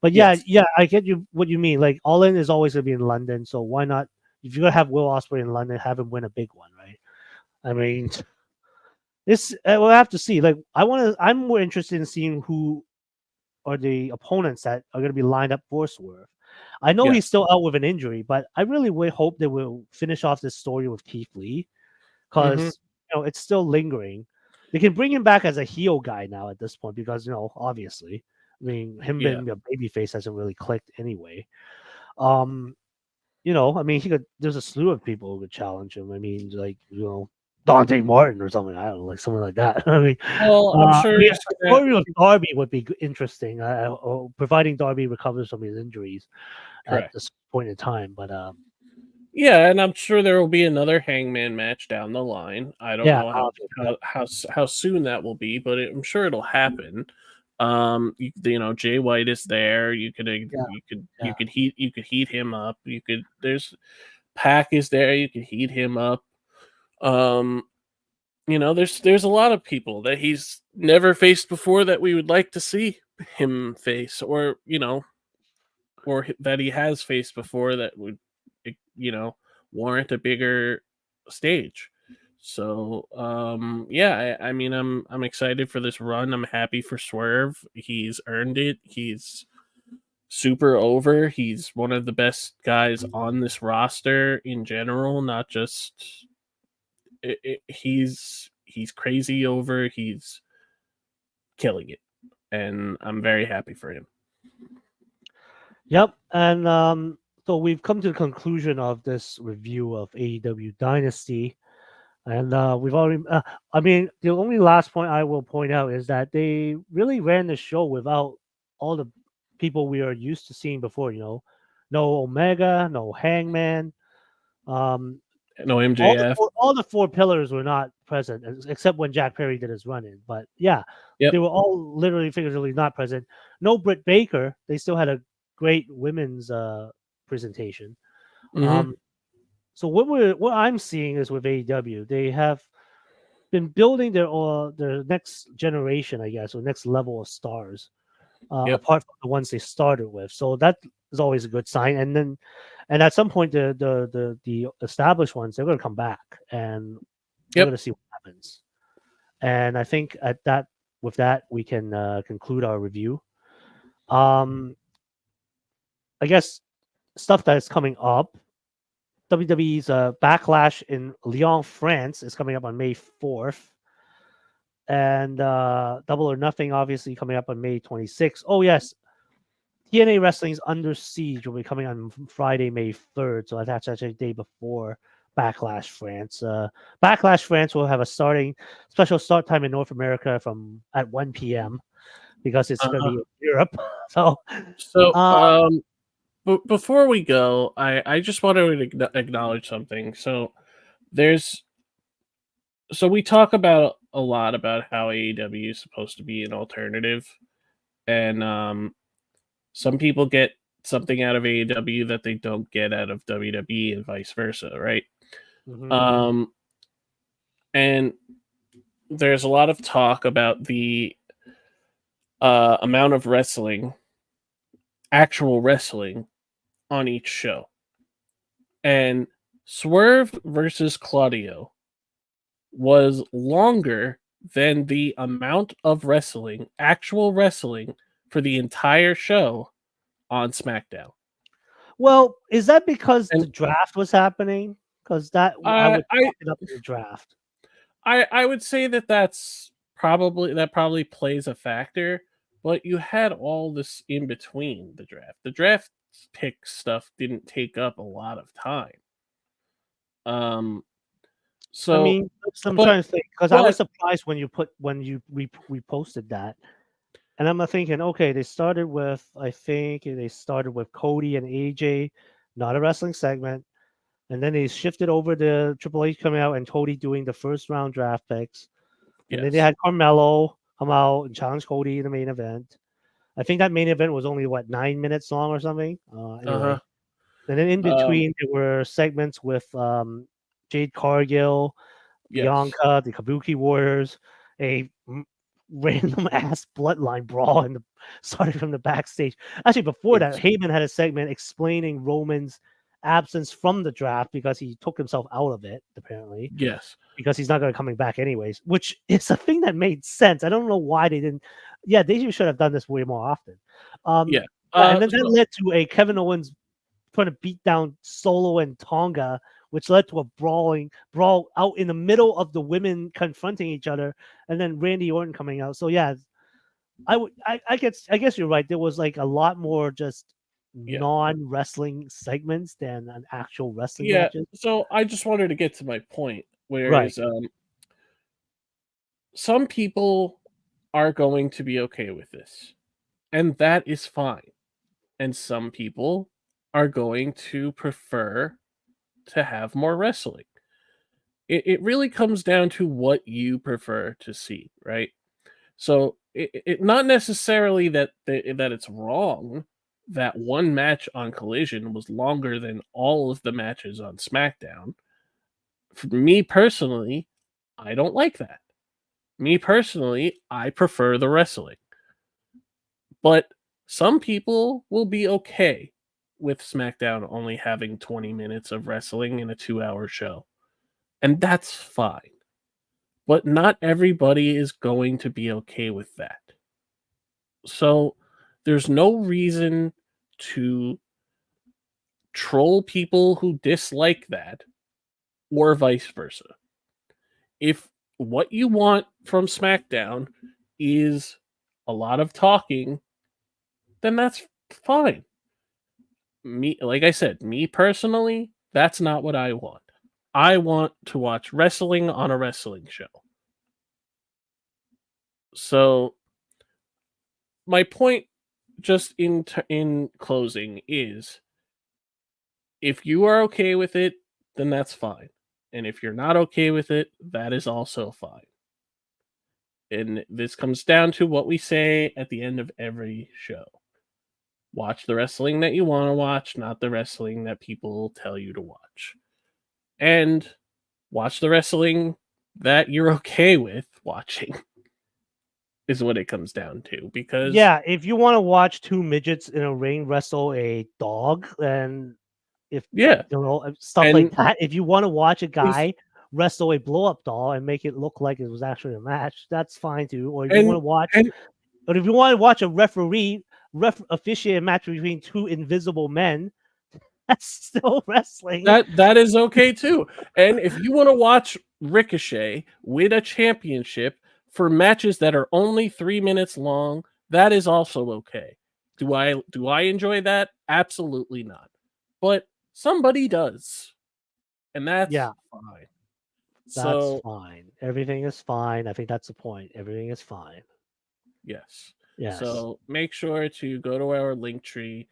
but yeah, Yes. yeah, I get you what you mean. Like All In is always gonna be in London, so why not? If you're gonna have Will Ospreay in London, have him win a big one, right? I mean, this we'll have to see. Like, I'm more interested in seeing who are the opponents that are gonna be lined up for Swerve. I know he's Yes. still out with an injury, but I really would hope they will finish off this story with Keith Lee Hmm. because it's still lingering. They can bring him back as a heel guy now at this point because obviously, I mean, him Yeah. being a babyface hasn't really clicked anyway. Um, I mean, he could. There's a slew of people who could challenge him. I mean, like Dante Martin or something. I don't know, like something like that. Well, I'm I sure mean, he's a gonna. story with Darby would be interesting, providing Darby recovers from his injuries at Correct. this point in time. But Yeah, and I'm sure there will be another Hangman match down the line. I don't yeah, know obviously. how soon that will be, but I'm sure it'll happen. Jay White is there. Yeah, You yeah. could heat him up. There's Pac is there. You could heat him up. Um, there's a lot of people that he's never faced before that we would like to see him face, or that he has faced before that would, warrant a bigger stage. So, yeah, I mean, I'm excited for this run. I'm happy for Swerve. He's earned it. He's super over. He's one of the best guys on this roster in general, not just he's crazy over. He's killing it, and I'm very happy for him. Yep. And so we've come to the conclusion of this review of AEW Dynasty. And we've already, I mean, the only last point I will point out is that they really ran the show without all the people we are used to seeing before, no Omega, no Hangman. Um, No MJF. all the four pillars were not present, except when Jack Perry did his run in. But yeah, Yep. they were all literally, figuratively not present. No Britt Baker. They still had a great women's presentation. Mm-hmm. Um, so what I'm seeing is with AEW, they have been building their next generation, I guess, or next level of stars, Yep. apart from the ones they started with. So that is always a good sign. And at some point, the established ones, they're going to come back, and we're going Yep. to see what happens. And I think with that, we can conclude our review. I guess stuff that is coming up. WWE's Backlash in Lyon, France is coming up on May 4th. And Double or Nothing, obviously, coming up on May 26th. Oh, yes. TNA Wrestling's Under Siege will be coming on Friday, May 3rd. So that's actually the day before Backlash France. Backlash France will have a special start time in North America at 1 p.m. because it's going to be in Europe. So, So, uh, before we go, I just want to acknowledge something. There's so we talk about a lot about how AEW is supposed to be an alternative, and some people get something out of AEW that they don't get out of WWE, and vice versa, right? mhm. Um, and there's a lot of talk about the amount of actual wrestling, on each show, and Swerve versus Claudio was longer than the amount of actual wrestling, for the entire show on SmackDown. Well, is that because the And draft was happening? Because I I would chalk it up to the draft. I would say that probably plays a factor, but you had all this in between the draft. The draft pick stuff didn't take up a lot of time. Um, I so mean, I'm but trying to think because I was but surprised when you reposted that, and I'm thinking, okay, I think they started with Cody and AJ, not a wrestling segment, and then they shifted over to Triple H coming out and Cody doing the first round draft picks, and then they yes, had Carmelo come out and challenge Cody in the main event. I think that main event was only 9 minutes long or something. uh-huh, Anyway, and then in um, between there were segments with Jade Cargill, yes, Bianca, the Kabuki Warriors, random ass bloodline brawl started from the backstage. Actually, before that, yes, Heyman had a segment explaining Roman's absence from the draft because he took himself out of it, apparently, yes, because he's not going to coming back anyways, which is a thing that made sense. I don't know why they didn't. Yeah, they should have done this way more often. yeah. Yeah, and then that So led to a Kevin Owens trying to beat down Solo and Tonga, which led to a brawl out in the middle of the women confronting each other, and then Randy Orton coming out. So yeah, I guess you're right. There was like a lot more just yeah, non-wrestling segments than an actual wrestling yeah. matches. So I just wanted to get to my point, Right. whereas some people are going to be okay with this, and that is fine. And some people are going to prefer to have more wrestling. It really comes down to what you prefer to see, right? So not necessarily that it's wrong that one match on Collision was longer than all of the matches on SmackDown. For me personally, I don't like that. Me personally, I prefer the wrestling. But some people will be okay with SmackDown only having 20 minutes of wrestling in a 2-hour show. And that's fine. But not everybody is going to be okay with that. So there's no reason to troll people who dislike that or vice versa. If what you want from SmackDown is a lot of talking, then that's fine. Me, like I said, me personally, that's not what I want. I want to watch wrestling on a wrestling show. So my point just in closing is if you are okay with it, then that's fine. And if you're not okay with it, that is also fine. And this comes down to what we say at the end of every show. Watch the wrestling that you want to watch, not the wrestling that people tell you to watch. And watch the wrestling that you're okay with watching is what it comes down to. Because Yeah, if you want to watch two midgets in a ring wrestle a dog, and if yeah, stuff like and that, if you want to watch a if guy wrestle a blow up doll and make it look like it was actually a match, that's fine too. Or if you want to and watch, and or if you want to watch a referee officiate a match between two invisible men, that's still wrestling. that is okay too. And if you want to watch Ricochet win a championship for matches that are only 3 minutes long, that is also okay. Do I enjoy that? Absolutely not. But somebody does. And that's Yeah, fine. that's So, fine. Everything is fine. I think that's the point. Everything is fine. yes. Yes. So, make sure to go to our Linktree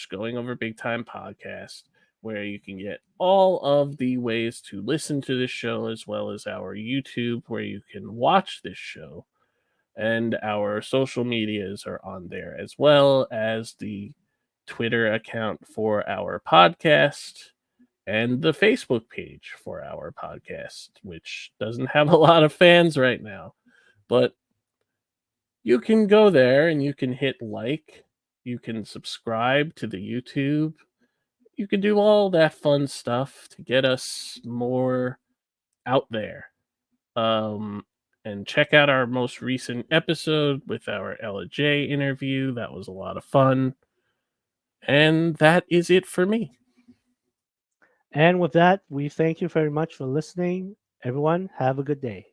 / going over big time podcast, where you can get all of the ways to listen to this show, as well as our YouTube where you can watch this show, and our social medias are on there, as well as the Twitter account for our podcast and the Facebook page for our podcast, which doesn't have a lot of fans right now, but you can go there and you can hit like, you can subscribe to the YouTube, you can do all that fun stuff to get us more out there. Um, and check out our most recent episode with our Ella J interview. That was a lot of fun. And that is it for me. And with that, we thank you very much for listening. Everyone, have a good day.